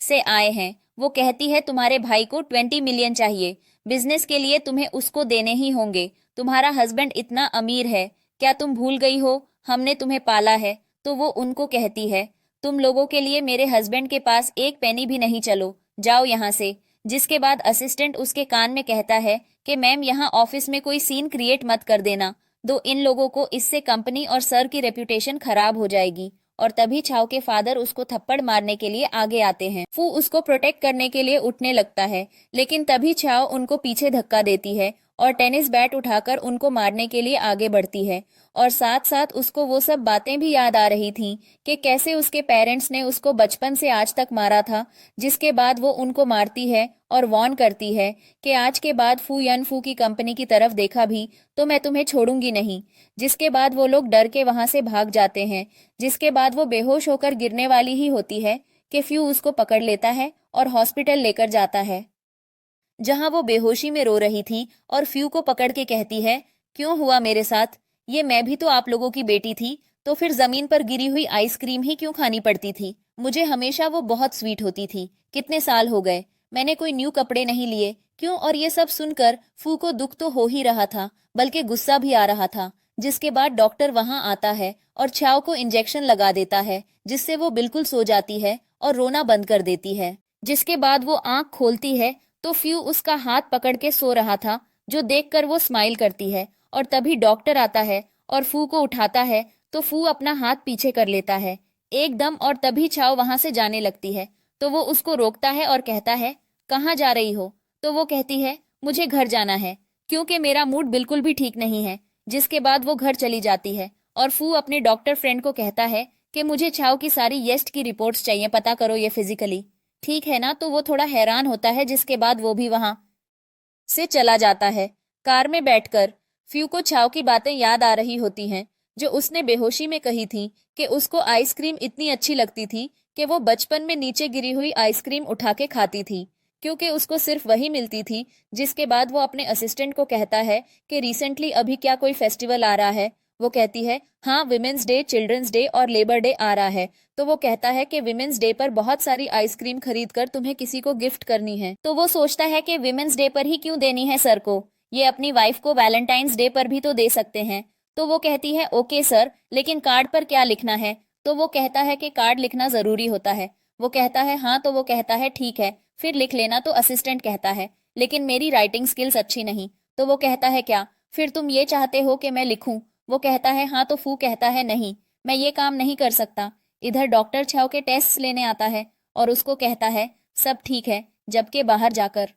से आए हैं। वो कहती है तुम्हारे भाई को 20 मिलियन चाहिए, बिजनेस के लिए तुम्हें उसको देने ही होंगे। तुम्हारा हस्बैंड इतना अमीर है, क्या तुम भूल गई हो हमने तुम्हें पाला है। तो वो उनको कहती है तुम लोगों के लिए मेरे हस्बैंड के पास एक पेनी भी नहीं, चलो जाओ यहाँ से। जिसके बाद असिस्टेंट उसके कान में कहता है कि मैम यहाँ ऑफिस में कोई सीन क्रिएट मत कर देना, दो इन लोगों को इससे कंपनी और सर की रेपुटेशन खराब हो जाएगी। और तभी छाव के फादर उसको थप्पड़ मारने के लिए आगे आते हैं। फू उसको प्रोटेक्ट करने के लिए उठने लगता है, लेकिन तभी छाव उनको पीछे धक्का देती है और टेनिस बैट उठाकर उनको मारने के लिए आगे बढ़ती है। और साथ साथ उसको वो सब बातें भी याद आ रही थीं कि कैसे उसके पेरेंट्स ने उसको बचपन से आज तक मारा था। जिसके बाद वो उनको मारती है और वार्न करती है कि आज के बाद फू यन फू की कंपनी की तरफ देखा भी तो मैं तुम्हें छोड़ूंगी नहीं। जिसके बाद वो लोग डर के वहां से भाग जाते हैं। जिसके बाद वो बेहोश होकर गिरने वाली ही होती है कि फ्यू उसको पकड़ लेता है और हॉस्पिटल लेकर जाता है, जहां वो बेहोशी में रो रही थी और फ्यू को पकड़ के कहती है क्यों हुआ मेरे साथ, ये मैं भी तो आप लोगों की बेटी थी, तो फिर जमीन पर गिरी हुई आइसक्रीम ही क्यों खानी पड़ती थी। मुझे हमेशा वो बहुत स्वीट होती थी, कितने साल हो गए मैंने कोई न्यू कपड़े नहीं लिए क्यों। और ये सब सुनकर फू को दुख तो हो ही रहा था, बल्कि गुस्सा भी आ रहा था। जिसके बाद डॉक्टर वहां आता है और छाव को इंजेक्शन लगा देता है, जिससे वो बिल्कुल सो जाती है और रोना बंद कर देती है। जिसके बाद वो आंख खोलती है तो फ्यू उसका हाथ पकड़ के सो रहा था, जो देखकर वो स्माइल करती है। और तभी डॉक्टर आता है और फू को उठाता है, तो फू अपना हाथ पीछे कर लेता है एकदम। और तभी छाव वहां से जाने लगती है, तो वो उसको रोकता है और कहता है कहाँ जा रही हो। तो वो कहती है मुझे घर जाना है क्योंकि मेरा मूड बिल्कुल भी ठीक नहीं है। जिसके बाद वो घर चली जाती है और फू अपने डॉक्टर फ्रेंड को कहता है कि मुझे छाव की सारी येस्ट की रिपोर्ट्स चाहिए, पता करो ये फिजिकली ठीक है ना। तो वो थोड़ा हैरान होता है। जिसके बाद वो भी वहां से चला जाता है। कार में बैठकर फ्यू को छाव की बातें याद आ रही होती हैं, जो उसने बेहोशी में कही थी कि उसको आइसक्रीम इतनी अच्छी लगती थी कि वो बचपन में नीचे गिरी हुई आइसक्रीम उठा के खाती थी, क्योंकि उसको सिर्फ वही मिलती थी। जिसके बाद वो अपने असिस्टेंट को कहता है कि रिसेंटली अभी क्या कोई फेस्टिवल आ रहा है। वो कहती है हाँ, विमेंस डे, चिल्ड्रंस डे और लेबर डे आ रहा है। तो वो कहता है कि विमेंस डे पर बहुत सारी आइसक्रीम खरीद कर तुम्हें किसी को गिफ्ट करनी है। तो वो सोचता है कि विमेंस डे पर ही क्यों देनी है सर को, ये अपनी वाइफ को वैलेंटाइंस डे पर भी तो दे सकते हैं। तो वो कहती है ओके सर, लेकिन कार्ड पर क्या लिखना है। तो वो कहता है कि कार्ड लिखना जरूरी होता है। वो कहता है हाँ। तो वो कहता है ठीक है फिर लिख लेना। तो असिस्टेंट कहता है लेकिन मेरी राइटिंग स्किल्स अच्छी नहीं। तो वो कहता है क्या फिर तुम ये चाहते हो कि मैं लिखूं। वो कहता है हाँ। तो फू कहता है नहीं, मैं ये काम नहीं कर सकता। इधर डॉक्टर छाव के टेस्ट लेने आता है और उसको कहता है सब ठीक है, जबकि बाहर जाकर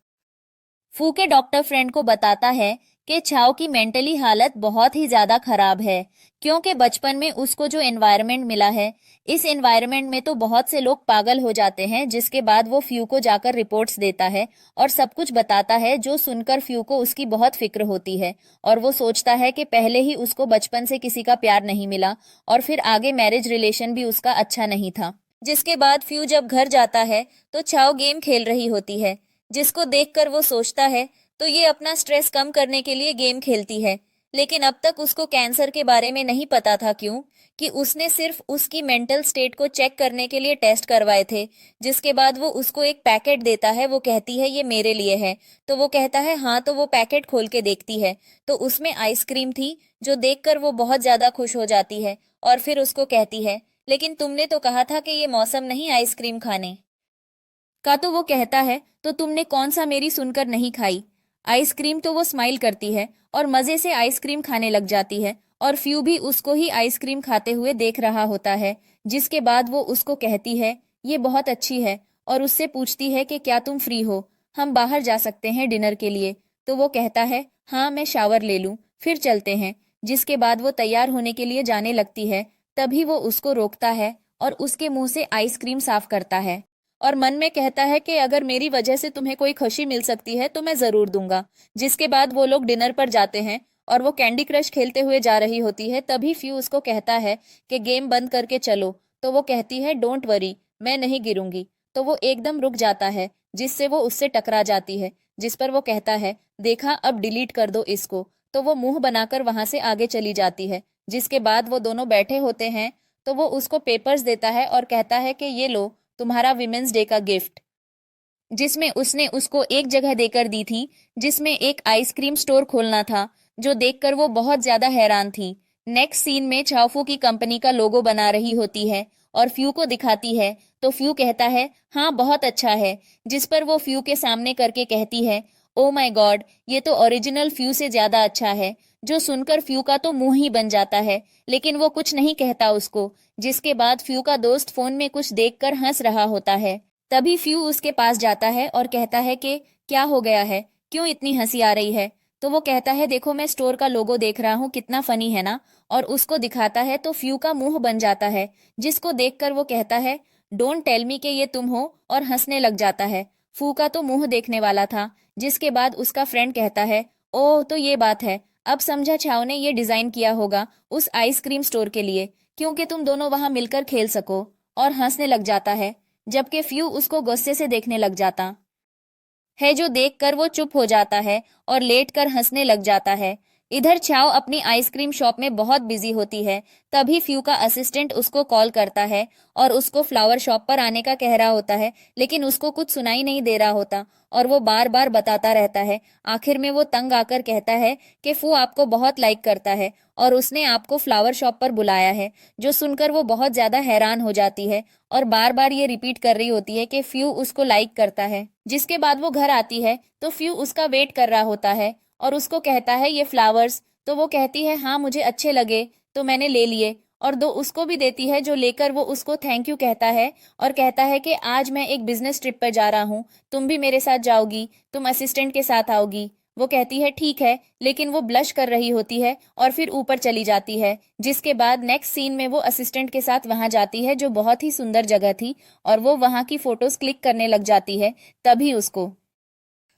फू के डॉक्टर फ्रेंड को बताता है कि छाव की मेंटली हालत बहुत ही ज्यादा खराब है, क्योंकि बचपन में उसको जो एनवायरनमेंट मिला है, इस एनवायरनमेंट में तो बहुत से लोग पागल हो जाते हैं। जिसके बाद वो फ्यू को जाकर रिपोर्ट्स देता है और सब कुछ बताता है, जो सुनकर फ्यू को उसकी बहुत फिक्र होती है। और वो सोचता है कि पहले ही उसको बचपन से किसी का प्यार नहीं मिला और फिर आगे मैरिज रिलेशन भी उसका अच्छा नहीं था। जिसके बाद फ्यू जब घर जाता है तो छाव गेम खेल रही होती है, जिसको देखकर वो सोचता है तो ये अपना स्ट्रेस कम करने के लिए गेम खेलती है। लेकिन अब तक उसको कैंसर के बारे में नहीं पता था, क्यों कि उसने सिर्फ उसकी मेंटल स्टेट को चेक करने के लिए टेस्ट करवाए थे। जिसके बाद वो उसको एक पैकेट देता है, वो कहती है ये मेरे लिए है। तो वो कहता है हाँ। तो वो पैकेट खोल के देखती है तो उसमें आइसक्रीम थी, जो देखकर वो बहुत ज्यादा खुश हो जाती है। और फिर उसको कहती है लेकिन तुमने तो कहा था कि ये मौसम नहीं आइसक्रीम खाने का। तो वो कहता है तो तुमने कौन सा मेरी सुनकर नहीं खाई आइसक्रीम। तो वो स्माइल करती है और मजे से आइसक्रीम खाने लग जाती है और फ्यू भी उसको ही आइसक्रीम खाते हुए देख रहा होता है। जिसके बाद वो उसको कहती है ये बहुत अच्छी है और उससे पूछती है कि क्या तुम फ्री हो, हम बाहर जा सकते हैं डिनर के लिए। तो वो कहता है हाँ, मैं शावर ले लूं फिर चलते हैं। जिसके बाद वो तैयार होने के लिए जाने लगती है, तभी वो उसको रोकता है और उसके मुंह से आइसक्रीम साफ करता है। और मन में कहता है कि अगर मेरी वजह से तुम्हें कोई खुशी मिल सकती है तो मैं जरूर दूंगा। जिसके बाद वो लोग डिनर पर जाते हैं और वो कैंडी क्रश खेलते हुए जा रही होती है। तभी फ्यू उसको कहता है कि गेम बंद करके चलो, तो वो कहती है डोंट वरी, मैं नहीं गिरूंगी। तो वो एकदम रुक जाता है, जिससे वो उससे टकरा जाती है, जिस पर वो कहता है देखा, अब डिलीट कर दो इसको। तो वो मुंह बनाकर वहां से आगे चली जाती है। जिसके बाद वो दोनों बैठे होते हैं तो वो उसको पेपर्स देता है और कहता है कि ये लो तुम्हारा विमेंस डे का गिफ्ट, जिसमें उसने उसको एक जगह देकर दी थी जिसमें एक आइसक्रीम स्टोर खोलना था, जो देखकर वो बहुत ज्यादा हैरान थी। नेक्स्ट सीन में चाओफू की कंपनी का लोगो बना रही होती है और फ्यू को दिखाती है, तो फ्यू कहता है हाँ बहुत अच्छा है, जिस पर वो फ्यू के सामने करके कहती है ओ माय गॉड, ये तो ओरिजिनल फ्यू से ज्यादा अच्छा है। जो सुनकर फ्यू का तो मुंह ही बन जाता है, लेकिन वो कुछ नहीं कहता उसको। जिसके बाद फ्यू का दोस्त फोन में कुछ देखकर हंस रहा होता है। तभी फ्यू उसके पास जाता है और कहता है कि क्या हो गया है, क्यों इतनी हंसी आ रही है। तो वो कहता है देखो मैं स्टोर का लोगो देख रहा हूँ, कितना फनी है ना। और उसको दिखाता है तो फ्यू का मुंह बन जाता है, जिसको देखकर वो कहता है डोंट टेल मी कि ये तुम हो, और हंसने लग जाता है। फ्यू का तो मुंह देखने वाला था। जिसके बाद उसका फ्रेंड कहता है ओह तो ये बात है, अब समझा चाओ ने ये डिजाइन किया होगा उस आइसक्रीम स्टोर के लिए, क्योंकि तुम दोनों वहां मिलकर खेल सको। और हंसने लग जाता है, जबकि फ्यू उसको गुस्से से देखने लग जाता है, जो देखकर वो चुप हो जाता है और लेटकर हंसने लग जाता है। इधर चाओ अपनी आइसक्रीम शॉप में बहुत बिजी होती है। तभी फ्यू का असिस्टेंट उसको कॉल करता है और उसको फ्लावर शॉप पर आने का कह रहा होता है, लेकिन उसको कुछ सुनाई नहीं दे रहा होता और वो बार बार बताता रहता है। आखिर में वो तंग आकर कहता है कि फू आपको बहुत लाइक करता है और उसने आपको फ्लावर शॉप पर बुलाया है। जो सुनकर वो बहुत ज्यादा हैरान हो जाती है और बार बार ये रिपीट कर रही होती है कि फ्यू उसको लाइक करता है। जिसके बाद वो घर आती है तो फ्यू उसका वेट कर रहा होता है और उसको कहता है ये फ्लावर्स, तो वो कहती है हाँ मुझे अच्छे लगे तो मैंने ले लिए, और दो उसको भी देती है, जो लेकर वो उसको थैंक यू कहता है और कहता है कि आज मैं एक बिजनेस ट्रिप पर जा रहा हूँ, तुम भी मेरे साथ जाओगी, तुम असिस्टेंट के साथ आओगी। वो कहती है ठीक है, लेकिन वो ब्लश कर रही होती है और फिर ऊपर चली जाती है। जिसके बाद नेक्स्ट सीन में वो असिस्टेंट के साथ वहां जाती है, जो बहुत ही सुंदर जगह थी, और वो वहां की फोटोज क्लिक करने लग जाती है। तभी उसको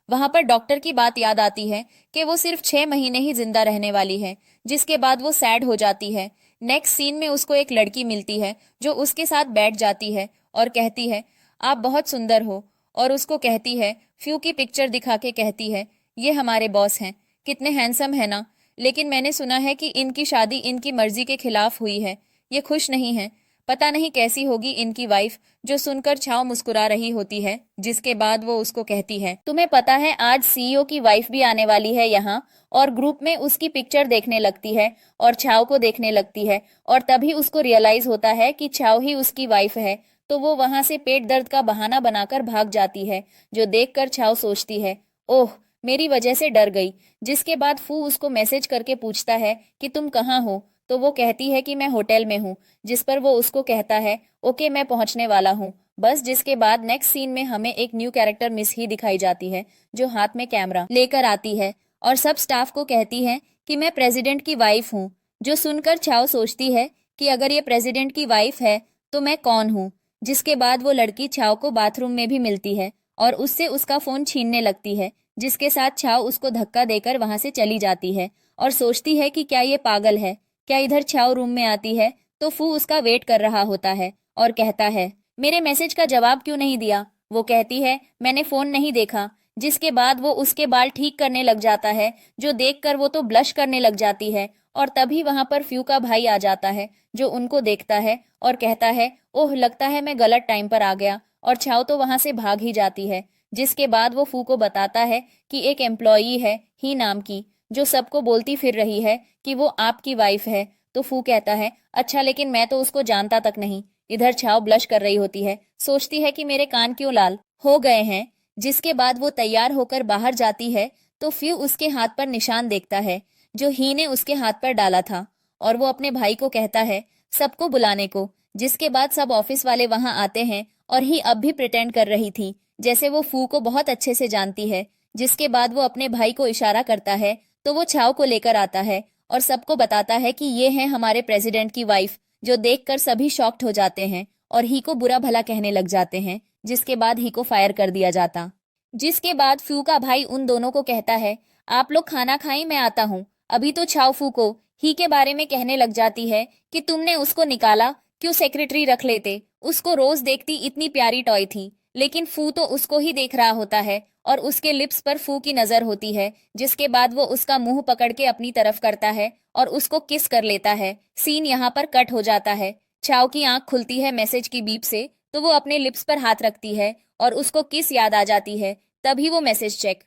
वहां पर डॉक्टर की बात याद आती है कि वो सिर्फ 6 महीने ही जिंदा रहने वाली है। जिसके बाद वो सैड हो जाती है। नेक्स्ट सीन में उसको एक लड़की मिलती है जो उसके साथ बैठ जाती है और कहती है आप बहुत सुंदर हो, और उसको कहती है, फ्यू की पिक्चर दिखा के कहती है ये हमारे बॉस हैं, कितने हैंडसम है ना, लेकिन मैंने सुना है कि इनकी शादी इनकी मर्जी के खिलाफ हुई है, ये खुश नहीं है, पता नहीं कैसी होगी इनकी वाइफ। जो सुनकर छाव मुस्कुरा रही होती है। जिसके बाद वो उसको कहती है तुम्हें पता है आज सीईओ की वाइफ भी आने वाली है यहाँ, और ग्रुप में उसकी पिक्चर देखने लगती है और छाव को देखने लगती है, और तभी उसको रियलाइज होता है कि छाव ही उसकी वाइफ है। तो वो वहां से पेट दर्द का बहाना बनाकर भाग जाती है, जो देखकर छाव सोचती है ओह मेरी वजह से डर गई। जिसके बाद फू उसको मैसेज करके पूछता है कि तुम कहाँ हो, तो वो कहती है कि मैं होटल में हूँ। जिस पर वो उसको कहता है ओके मैं पहुंचने वाला हूँ बस। जिसके बाद नेक्स्ट सीन में हमें एक न्यू कैरेक्टर मिस ही दिखाई जाती है, जो हाथ में कैमरा लेकर आती है और सब स्टाफ को कहती है कि मैं प्रेसिडेंट की वाइफ हूँ। जो सुनकर छाव सोचती है कि अगर ये प्रेसिडेंट की वाइफ है तो मैं कौन हूँ। जिसके बाद वो लड़की छाव को बाथरूम में भी मिलती है और उससे उसका फोन छीनने लगती है, जिसके साथ छाव उसको धक्का देकर वहां से चली जाती है और सोचती है कि क्या ये पागल है। क्या इधर छाव रूम में आती है तो फू उसका वेट कर रहा होता है और कहता है मेरे मैसेज का जवाब क्यों नहीं दिया। वो कहती है मैंने फोन नहीं देखा। जिसके बाद वो उसके बाल ठीक करने लग जाता है, जो देखकर वो तो ब्लश करने लग जाती है। और तभी वहां पर फ्यू का भाई आ जाता है, जो उनको देखता है और कहता है ओह लगता है मैं गलत टाइम पर आ गया, और छाव तो वहां से भाग ही जाती है। जिसके बाद वो फू को बताता है कि एक एम्प्लॉई है ही नाम की, जो सबको बोलती फिर रही है कि वो आपकी वाइफ है। तो फू कहता है अच्छा लेकिन मैं तो उसको जानता तक नहीं। इधर छाव ब्लश कर रही होती है, सोचती है कि मेरे कान क्यों लाल हो गए हैं। जिसके बाद वो तैयार होकर बाहर जाती है तो फ्यू उसके हाथ पर निशान देखता है, जो ही ने उसके हाथ पर डाला था, और वो अपने भाई को कहता है सबको बुलाने को। जिसके बाद सब ऑफिस वाले वहां आते हैं और ही अब भी प्रिटेंड कर रही थी जैसे वो फू को बहुत अच्छे से जानती है। जिसके बाद वो अपने भाई को इशारा करता है तो वो छाव को लेकर आता है और सबको बताता है कि ये है हमारे प्रेसिडेंट की वाइफ, जो देखकर सभी शॉक्ड हो जाते हैं और ही को बुरा भला कहने लग जाते हैं। जिसके बाद ही को फायर कर दिया जाता। जिसके बाद फ्यू का भाई उन दोनों को कहता है, आप लोग खाना खाएं, मैं आता हूँ। अभी तो छाओ फू को ही के बारे में कहने लग जाती है कि तुमने उसको निकाला, क्यों सेक्रेटरी रख लेते, उसको रोज देखती, इतनी प्यारी टॉय थी। लेकिन फू तो उसको ही देख रहा होता है और उसके लिप्स पर फू की नजर होती है। जिसके बाद वो उसका मुंह पकड़ के अपनी तरफ करता है और उसको किस कर लेता है। सीन यहाँ पर कट हो जाता है। छाओ की आंख खुलती है मैसेज की बीप से, तो वो अपने लिप्स पर हाथ रखती है और उसको किस याद आ जाती है। तभी वो मैसेज चेक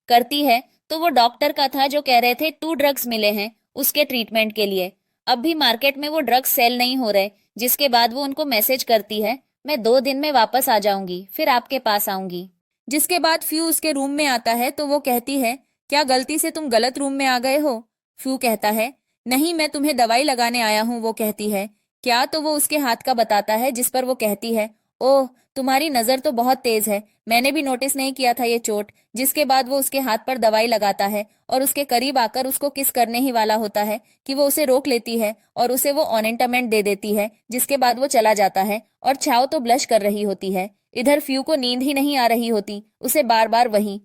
करती है तो वो डॉक्टर का था जो कह रहे थे 2 ड्रग्स मिले हैं उसके ट्रीटमेंट के लिए। अब भी मार्केट में वो ड्रग्स सेल नहीं हो रहे। जिसके बाद वो उनको मैसेज करती है, मैं 2 दिन में वापस आ जाऊंगी, फिर आपके पास आऊंगी। जिसके बाद फ्यू उसके रूम में आता है तो वो कहती है, क्या गलती से तुम गलत रूम में आ गए हो? फ्यू कहता है, नहीं, मैं तुम्हें दवाई लगाने आया हूँ। वो कहती है, क्या? तो वो उसके हाथ का बताता है, जिस पर वो कहती है, ओह, तुम्हारी नजर तो बहुत तेज है, मैंने भी नोटिस नहीं किया था ये चोट। जिसके बाद वो उसके हाथ पर दवाई लगाता है और उसके करीब आकर उसको किस करने ही वाला होता है कि वो उसे रोक लेती है और उसे वो ऑनेंटमेंट दे देती है। जिसके बाद वो चला जाता है और छाओ तो ब्लश कर रही होती है। इधर फ्यू को नींद ही नहीं आ रही होती, उसे बार बार वही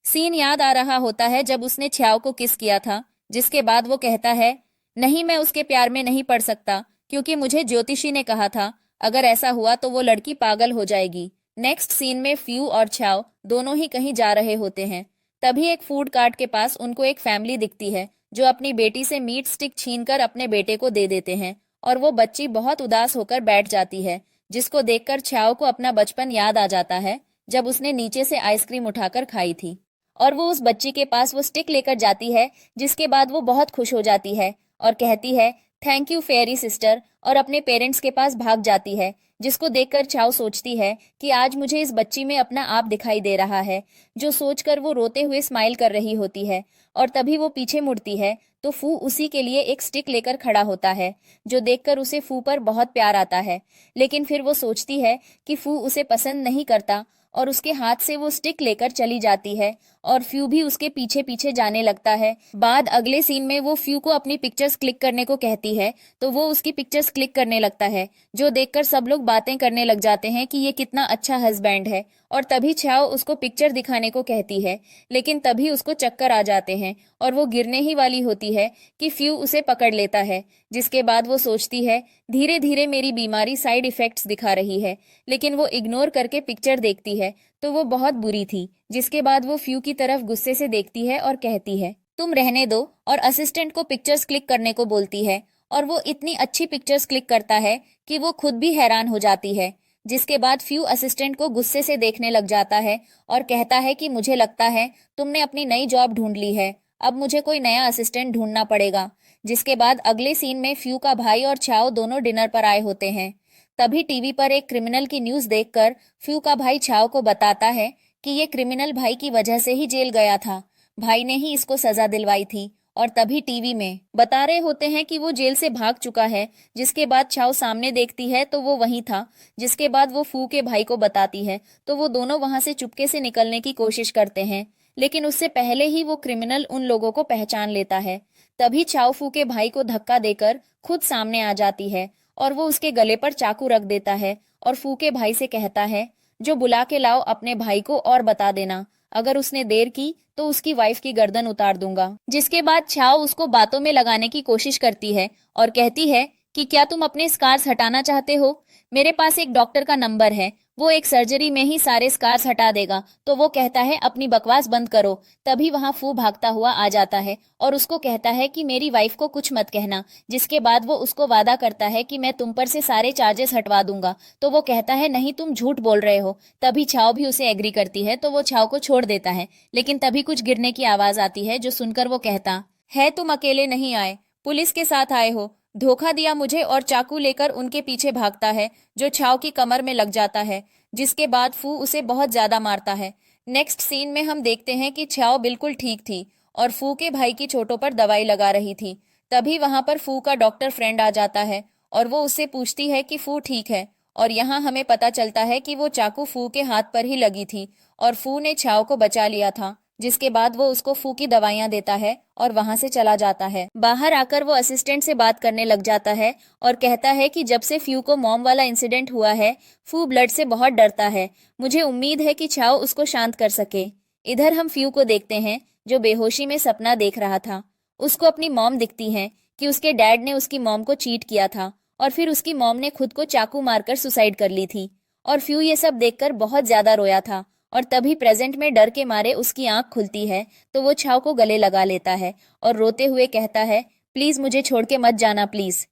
सीन याद आ रहा होता है जब उसने छाओ को किस किया था। जिसके बाद वो कहता है, नहीं, मैं उसके प्यार में नहीं पड़ सकता, क्योंकि मुझे ज्योतिषी ने कहा था अगर ऐसा हुआ तो वो लड़की पागल हो जाएगी। नेक्स्ट सीन में फ्यू और छाओ दोनों ही कहीं जा रहे होते हैं। तभी एक फूड कार्ट के पास उनको एक फैमिली दिखती है जो अपनी बेटी से मीट स्टिक छीनकर अपने बेटे को दे देते हैं और वो बच्ची बहुत उदास होकर बैठ जाती है। जिसको देखकर छाओ को अपना बचपन याद आ जाता है जब उसने नीचे से आइसक्रीम उठाकर खाई थी और वो उस बच्ची के पास वो स्टिक लेकर जाती है। जिसके बाद वो बहुत खुश हो जाती है और कहती है, थैंक यू फेयरी सिस्टर, और अपने पेरेंट्स के पास भाग जाती है। जिसको देखकर छाओ सोचती है कि आज मुझे इस बच्ची में अपना आप दिखाई दे रहा है, जो सोचकर वो रोते हुए स्माइल कर रही होती है। और तभी वो पीछे मुड़ती है तो फू उसी के लिए एक स्टिक लेकर खड़ा होता है, जो देखकर उसे फू पर बहुत प्यार आता है। लेकिन फिर वो सोचती है कि फू उसे पसंद नहीं करता और उसके हाथ से वो स्टिक लेकर चली जाती है और फ्यू भी उसके पीछे पीछे जाने लगता है। बाद अगले सीन में वो फ्यू को अपनी पिक्चर्स क्लिक करने को कहती है तो वो उसकी पिक्चर्स क्लिक करने लगता है, जो देखकर सब लोग बातें करने लग जाते हैं कि ये कितना अच्छा हस्बैंड है। और तभी छाओ उसको पिक्चर दिखाने को कहती है, लेकिन तभी उसको चक्कर आ जाते हैं और वो गिरने ही वाली होती है कि फ्यू उसे पकड़ लेता है। जिसके बाद वो सोचती है, धीरे धीरे मेरी बीमारी साइड इफेक्ट्स दिखा रही है। लेकिन वो इग्नोर करके पिक्चर देखती है तो वो बहुत बुरी थी। जिसके बाद वो फ्यू की तरफ गुस्से से देखती है और कहती है, तुम रहने दो, और असिस्टेंट को पिक्चर्स क्लिक करने को बोलती है। और वो इतनी अच्छी पिक्चर्स क्लिक करता है कि वो खुद भी हैरान हो जाती है। जिसके बाद फ्यू असिस्टेंट को गुस्से से देखने लग जाता है और कहता है कि मुझे लगता है तुमने अपनी नई जॉब ढूंढ ली है, अब मुझे कोई नया असिस्टेंट ढूंढना पड़ेगा। जिसके बाद अगले सीन में फ्यू का भाई और छाओ दोनों डिनर पर आए होते हैं। तभी टीवी पर एक क्रिमिनल की न्यूज देखकर फ्यू का भाई छाओ को बताता है कि ये क्रिमिनल भाई की वजह से ही जेल गया था, भाई ने ही इसको सजा दिलवाई थी। और तभी टीवी में बता रहे होते हैं कि वो जेल से भाग चुका है। जिसके बाद छाओ सामने देखती है तो वो वहीं था। जिसके बाद वो फू के भाई को बताती है तो वो दोनों वहां से चुपके से निकलने की कोशिश करते हैं, लेकिन उससे पहले ही वो क्रिमिनल उन लोगों को पहचान लेता है। तभी छाओ फू के भाई को धक्का देकर खुद सामने आ जाती है और वो उसके गले पर चाकू रख देता है और फू के भाई से कहता है, जो बुला के लाओ अपने भाई को और बता देना, अगर उसने देर की तो उसकी वाइफ की गर्दन उतार दूंगा। जिसके बाद छाओ उसको बातों में लगाने की कोशिश करती है और कहती है कि क्या तुम अपने स्कार्स हटाना चाहते हो? मेरे पास एक डॉक्टर का नंबर है, वो एक सर्जरी में ही सारे स्कार्स हटा देगा। तो वो कहता है, अपनी बकवास बंद करो। तभी वहां फू भागता हुआ आ जाता है और उसको कहता है कि मेरी वाइफ को कुछ मत कहना। जिसके बाद वो उसको वादा करता है कि मैं तुम पर से सारे चार्जेस हटवा दूंगा। तो वो कहता है, नहीं, तुम झूठ बोल रहे हो। तभी छाओ भी उसे एग्री करती है तो वो छाओ को छोड़ देता है। लेकिन तभी कुछ गिरने की आवाज आती है, जो सुनकर वो कहता है, तुम अकेले नहीं आए, पुलिस के साथ आए हो। धोखा दिया मुझे, और चाकू लेकर उनके पीछे भागता है, जो छाओ की कमर में लग जाता है। जिसके बाद फू उसे बहुत ज्यादा मारता है। नेक्स्ट सीन में हम देखते हैं कि छाओ बिल्कुल ठीक थी और फू के भाई की चोटों पर दवाई लगा रही थी। तभी वहां पर फू का डॉक्टर फ्रेंड आ जाता है और वो उससे पूछती है कि फू ठीक है। और यहाँ हमें पता चलता है कि वो चाकू फू के हाथ पर ही लगी थी और फू ने छाओ को बचा लिया था। जिसके बाद वो उसको फू की दवाइयां देता है और वहां से चला जाता है। बाहर आकर वो असिस्टेंट से बात करने लग जाता है और कहता है कि जब से फ्यू को मॉम वाला इंसिडेंट हुआ है, फू ब्लड से बहुत डरता है। मुझे उम्मीद है कि छाओ उसको शांत कर सके। इधर हम फ्यू को देखते हैं जो बेहोशी में सपना देख रहा था। उसको अपनी मॉम दिखती है कि उसके डैड ने उसकी मॉम को चीट किया था और फिर उसकी मॉम ने खुद को चाकू मारकर सुसाइड कर ली थी। और फ्यू ये सब देखकर बहुत ज्यादा रोया था और तभी प्रेजेंट में डर के मारे उसकी आंख खुलती है तो वो छाव को गले लगा लेता है और रोते हुए कहता है, प्लीज मुझे छोड़ के मत जाना प्लीज।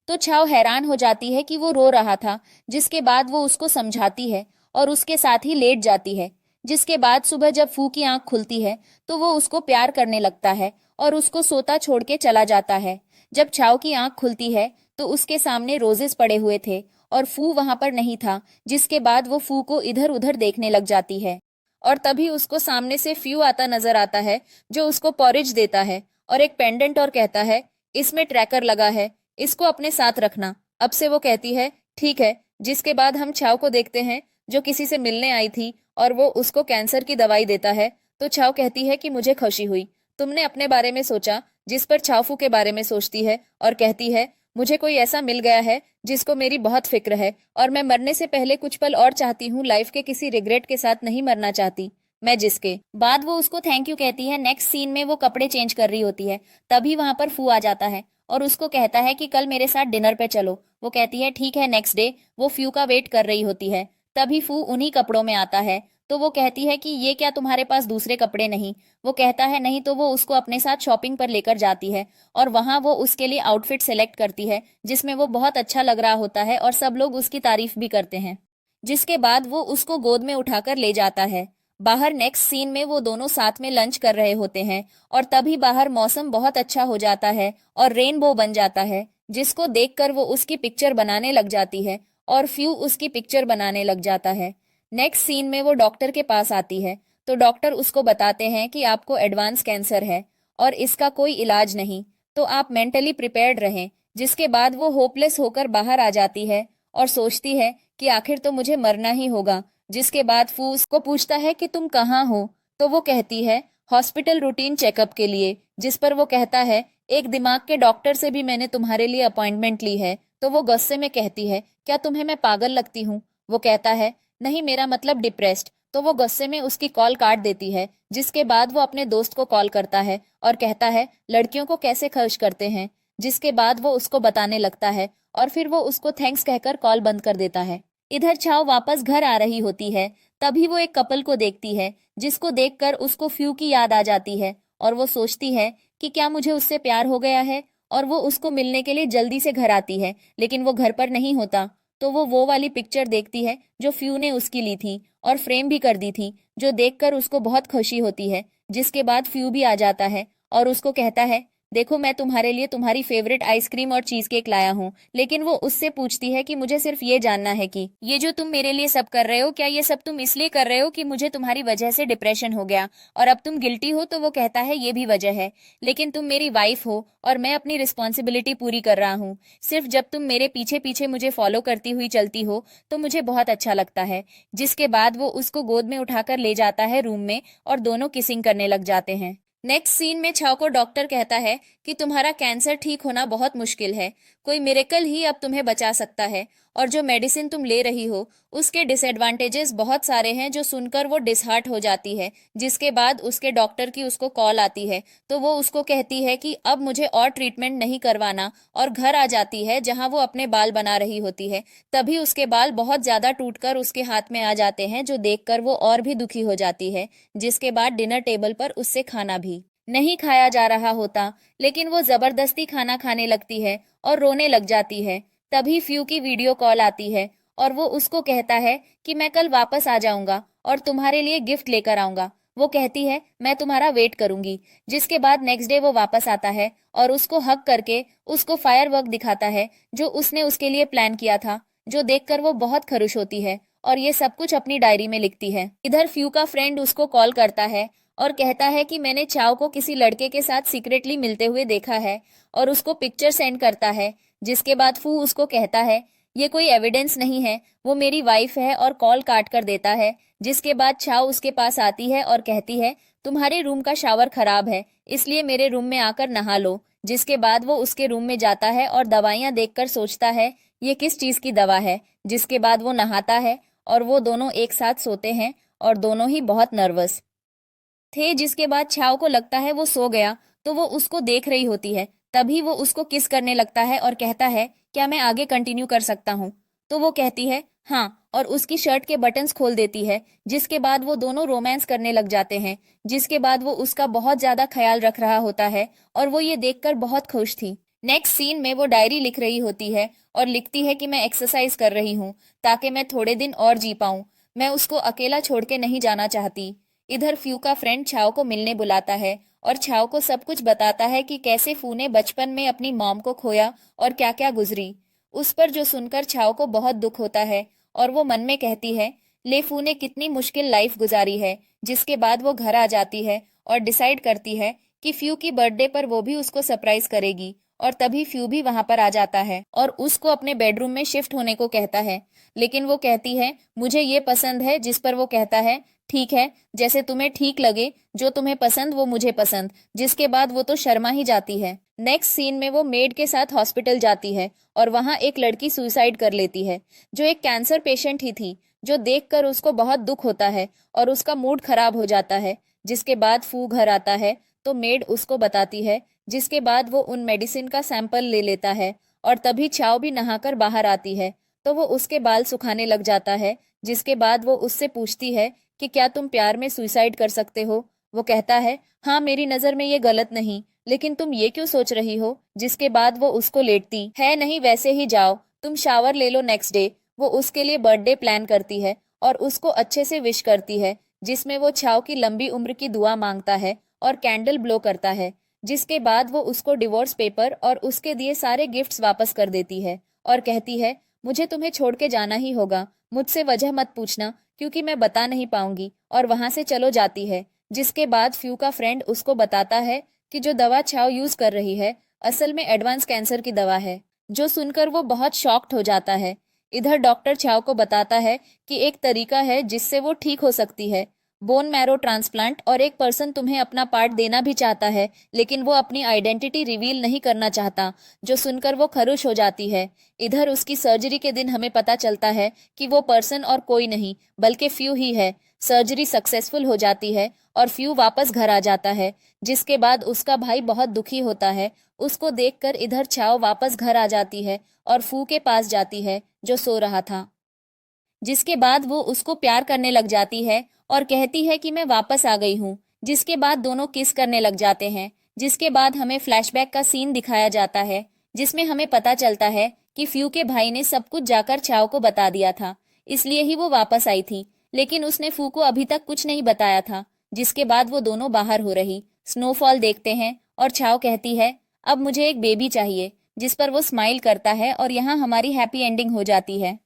तो छाव हैरान हो जाती है कि वो रो रहा था, जिसके बाद वो उसको समझाती है और उसके साथ ही लेट जाती है। जिसके बाद सुबह जब फू की आंख खुलती है तो वो उसको प्यार करने लगता है और उसको सोता छोड़ के चला जाता है। जब छाव की आंख खुलती है तो उसके सामने रोजेस पड़े हुए थे और फू वहां पर नहीं था, जिसके बाद वो फू को इधर उधर देखने लग जाती है। और तभी उसको सामने से फ्यू आता नजर आता है जो उसको पॉरेज देता है और एक पेंडेंट और कहता है, इसमें ट्रैकर लगा है, इसको अपने साथ रखना। अब से वो कहती है ठीक है। जिसके बाद हम छाव को देखते हैं जो किसी से मिलने आई थी और वो उसको कैंसर की दवाई देता है। तो छाव कहती है कि मुझे खुशी हुई, तुमने अपने बारे में सोचा। जिस पर छावफू के बारे में सोचती है और कहती है, मुझे कोई ऐसा मिल गया है जिसको मेरी बहुत फिक्र है और मैं मरने से पहले कुछ पल और चाहती हूँ, लाइफ के किसी रिग्रेट के साथ नहीं मरना चाहती मैं। जिसके बाद वो उसको थैंक यू कहती है। नेक्स्ट सीन में वो कपड़े चेंज कर रही होती है, तभी वहां पर फू आ जाता है और उसको कहता है कि कल मेरे साथ डिनर पे चलो। वो कहती है ठीक है। नेक्स्ट डे वो फ्यू का वेट कर रही होती है, तभी फू उन्हीं कपड़ों में आता है। तो वो कहती है कि ये क्या तुम्हारे पास दूसरे कपड़े नहीं? वो कहता है नहीं। तो वो उसको अपने साथ शॉपिंग पर लेकर जाती है और वहां वो उसके लिए आउटफिट सेलेक्ट करती है जिसमें वो बहुत अच्छा लग रहा होता है और सब लोग उसकी तारीफ भी करते हैं। जिसके बाद वो उसको गोद में उठाकर ले जाता है। बाहर नेक्स्ट सीन में वो दोनों साथ में लंच कर रहे होते हैं और तभी बाहर मौसम बहुत अच्छा हो जाता है और रेनबो बन जाता है, जिसको देखकर वो उसकी पिक्चर बनाने लग जाती है और फ्यू उसकी पिक्चर बनाने लग जाता है। नेक्स्ट सीन में वो डॉक्टर के पास आती है तो डॉक्टर उसको बताते हैं कि आपको एडवांस कैंसर है और इसका कोई इलाज नहीं, तो आप मेंटली प्रिपेयर्ड रहें। जिसके बाद वो होपलेस होकर बाहर आ जाती है और सोचती है कि आखिर तो मुझे मरना ही होगा। जिसके बाद फू उसको पूछता है कि तुम कहाँ हो? तो वो कहती है हॉस्पिटल रूटीन चेकअप के लिए। जिस पर वो कहता है एक दिमाग के डॉक्टर से भी मैंने तुम्हारे लिए अपॉइंटमेंट ली है। तो वो गुस्से में कहती है क्या तुम्हें मैं पागल लगती हूँ? वो कहता है नहीं, मेरा मतलब डिप्रेस्ड। तो वो गुस्से में उसकी कॉल काट देती है। जिसके बाद वो अपने दोस्त को कॉल करता है और कहता है लड़कियों को कैसे खर्च करते हैं। जिसके बाद वो उसको बताने लगता है और फिर वो उसको थैंक्स कहकर कॉल बंद कर देता है। इधर छाव वापस घर आ रही होती है, तभी वो एक कपल को देखती है जिसको देखकर उसको फ्यू की याद आ जाती है और वो सोचती है कि क्या मुझे उससे प्यार हो गया है। और वो उसको मिलने के लिए जल्दी से घर आती है, लेकिन वो घर पर नहीं होता। तो वो वाली पिक्चर देखती है जो फ्यू ने उसकी ली थी और फ्रेम भी कर दी थी, जो देखकर उसको बहुत खुशी होती है। जिसके बाद फ्यू भी आ जाता है और उसको कहता है देखो मैं तुम्हारे लिए तुम्हारी फेवरेट आइसक्रीम और चीज केक लाया हूँ। लेकिन वो उससे पूछती है कि मुझे सिर्फ ये जानना है कि ये जो तुम मेरे लिए सब कर रहे हो, क्या ये सब तुम इसलिए कर रहे हो कि मुझे तुम्हारी वजह से डिप्रेशन हो गया और अब तुम गिल्टी हो? तो वो कहता है ये भी वजह है, लेकिन तुम मेरी वाइफ हो और मैं अपनी रिस्पॉन्सिबिलिटी पूरी कर रहा हूँ। सिर्फ जब तुम मेरे पीछे पीछे मुझे फॉलो करती हुई चलती हो तो मुझे बहुत अच्छा लगता है। जिसके बाद वो उसको गोद में उठाकर ले जाता है रूम में और दोनों किसिंग करने लग जाते हैं। नेक्स्ट सीन में छाव को डॉक्टर कहता है कि तुम्हारा कैंसर ठीक होना बहुत मुश्किल है, कोई मिरेकल ही अब तुम्हें बचा सकता है और जो मेडिसिन तुम ले रही हो उसके डिसएडवांटेजेस बहुत सारे हैं। जो सुनकर वो डिसहार्ट हो जाती है। जिसके बाद उसके डॉक्टर की उसको कॉल आती है तो वो उसको कहती है कि अब मुझे और ट्रीटमेंट नहीं करवाना और घर आ जाती है जहां वो अपने बाल बना रही होती है। तभी उसके बाल बहुत ज्यादा टूटकर उसके हाथ में आ जाते हैं, जो देखकर वो और भी दुखी हो जाती है। जिसके बाद डिनर टेबल पर उससे खाना भी नहीं खाया जा रहा होता, लेकिन वो जबरदस्ती खाना खाने लगती है और रोने लग जाती है। तभी फ्यू की वीडियो कॉल आती है और वो उसको कहता है कि मैं कल वापस आ जाऊंगा और तुम्हारे लिए गिफ्ट लेकर आऊंगा। वो कहती है मैं तुम्हारा वेट करूंगी। जिसके बाद नेक्स्ट डे वो वापस आता है और उसको हक करके उसको फायर वर्क दिखाता है जो उसने उसके लिए प्लान किया था, जो देखकर वो बहुत खुश होती है और ये सब कुछ अपनी डायरी में लिखती है। इधर फ्यू का फ्रेंड उसको कॉल करता है और कहता है कि मैंने चाओ को किसी लड़के के साथ सीक्रेटली मिलते हुए देखा है और उसको पिक्चर सेंड करता है। जिसके बाद फू उसको कहता है ये कोई एविडेंस नहीं है, वो मेरी वाइफ है, और कॉल काट कर देता है। जिसके बाद छाओ उसके पास आती है और कहती है तुम्हारे रूम का शावर खराब है, इसलिए मेरे रूम में आकर नहा लो। जिसके बाद वो उसके रूम में जाता है और दवाइयाँ देखकर सोचता है ये किस चीज की दवा है। जिसके बाद वो नहाता है और वो दोनों एक साथ सोते हैं और दोनों ही बहुत नर्वस थे। जिसके बाद छाव को लगता है वो सो गया, तो वो उसको देख रही होती है। तभी वो उसको किस करने लगता है और कहता है क्या मैं आगे कंटिन्यू कर सकता हूँ। तो वो कहती है हाँ, और उसकी शर्ट के बटन्स खोल देती है। जिसके बाद वो दोनों रोमांस करने लग जाते हैं। जिसके बाद वो उसका बहुत ज्यादा ख्याल रख रहा होता है और वो ये देखकर बहुत खुश थी। नेक्स्ट सीन में वो डायरी लिख रही होती है और लिखती है कि मैं एक्सरसाइज कर रही हूँ ताकि मैं थोड़े दिन और जी पाऊँ। मैं उसको अकेला छोड़ के नहीं जाना चाहती। इधर फ्यू का फ्रेंड छाव को मिलने बुलाता है और छाव को सब कुछ बताता है कि कैसे फू ने बचपन में अपनी मॉम को खोया और क्या क्या गुजरी। उस पर जो सुनकर छाव को बहुत दुख होता है और वो मन में कहती है ले फू ने कितनी मुश्किल लाइफ गुजारी है। जिसके बाद वो घर आ जाती है और डिसाइड करती है कि फ्यू की बर्थडे पर वो भी उसको सरप्राइज करेगी। और तभी फ्यू भी वहां पर आ जाता है और उसको अपने बेडरूम में शिफ्ट होने को कहता है। लेकिन वो कहती है मुझे ये पसंद है। जिस पर वो कहता है ठीक है, जैसे तुम्हें ठीक लगे, जो तुम्हें पसंद वो मुझे पसंद। जिसके बाद वो तो शर्मा ही जाती है। नेक्स्ट सीन में वो मेड के साथ हॉस्पिटल जाती है और वहां एक लड़की सुसाइड कर लेती है जो एक कैंसर पेशेंट ही थी। जो देखकर उसको बहुत दुख होता है और उसका मूड खराब हो जाता है। जिसके बाद फू घर आता है तो मेड उसको बताती है। जिसके बाद वो उन मेडिसिन का सैंपल ले लेता है और तभी छाव भी नहाकर बाहर आती है तो वो उसके बाल सुखाने लग जाता है। जिसके बाद वो उससे पूछती है कि क्या तुम प्यार में सुसाइड कर सकते हो। वो कहता है हाँ, मेरी नजर में ये गलत नहीं, लेकिन तुम ये क्यों सोच रही हो। जिसके बाद वो उसको लेटती है नहीं, वैसे ही जाओ, तुम शावर ले लो नेक्स्ट डे। वो उसके लिए बर्थडे प्लान करती है और उसको अच्छे से विश करती है। जिसमें वो छाव की लंबी उम्र की दुआ मांगता है और कैंडल ब्लो करता है। जिसके बाद वो उसको डिवोर्स पेपर और उसके दिए सारे गिफ्ट्स वापस कर देती है और कहती है मुझे तुम्हें छोड़ के जाना ही होगा, मुझसे वजह मत पूछना क्योंकि मैं बता नहीं पाऊंगी। और वहां से चलो जाती है। जिसके बाद फ्यू का फ्रेंड उसको बताता है कि जो दवा छाव यूज कर रही है असल में एडवांस कैंसर की दवा है। जो सुनकर वो बहुत शॉक्ड हो जाता है। इधर डॉक्टर छाव को बताता है कि एक तरीका है जिससे वो ठीक हो सकती है, बोन मैरो ट्रांसप्लांट। और एक पर्सन तुम्हें अपना पार्ट देना भी चाहता है लेकिन वो अपनी आइडेंटिटी रिवील नहीं करना चाहता। जो सुनकर वो खरुश हो जाती है। इधर उसकी सर्जरी के दिन हमें पता चलता है कि वो पर्सन और कोई नहीं बल्कि फ्यू ही है। सर्जरी सक्सेसफुल हो जाती है और फ्यू वापस घर आ जाता है। जिसके बाद उसका भाई बहुत दुखी होता है। उसको देखकर इधर छाव वापस घर आ जाती है और फू के पास जाती है जो सो रहा था। जिसके बाद वो उसको प्यार करने लग जाती है और कहती है कि मैं वापस आ गई हूँ। जिसके बाद दोनों किस करने लग जाते हैं। जिसके बाद हमें फ्लैशबैक का सीन दिखाया जाता है जिसमें हमें पता चलता है कि फ्यू के भाई ने सब कुछ जाकर छाव को बता दिया था, इसलिए ही वो वापस आई थी। लेकिन उसने फू को अभी तक कुछ नहीं बताया था। जिसके बाद वो दोनों बाहर हो रही स्नोफॉल देखते हैं और छाव कहती है अब मुझे एक बेबी चाहिए। जिस पर वो स्माइल करता है और यहाँ हमारी हैप्पी एंडिंग हो जाती है।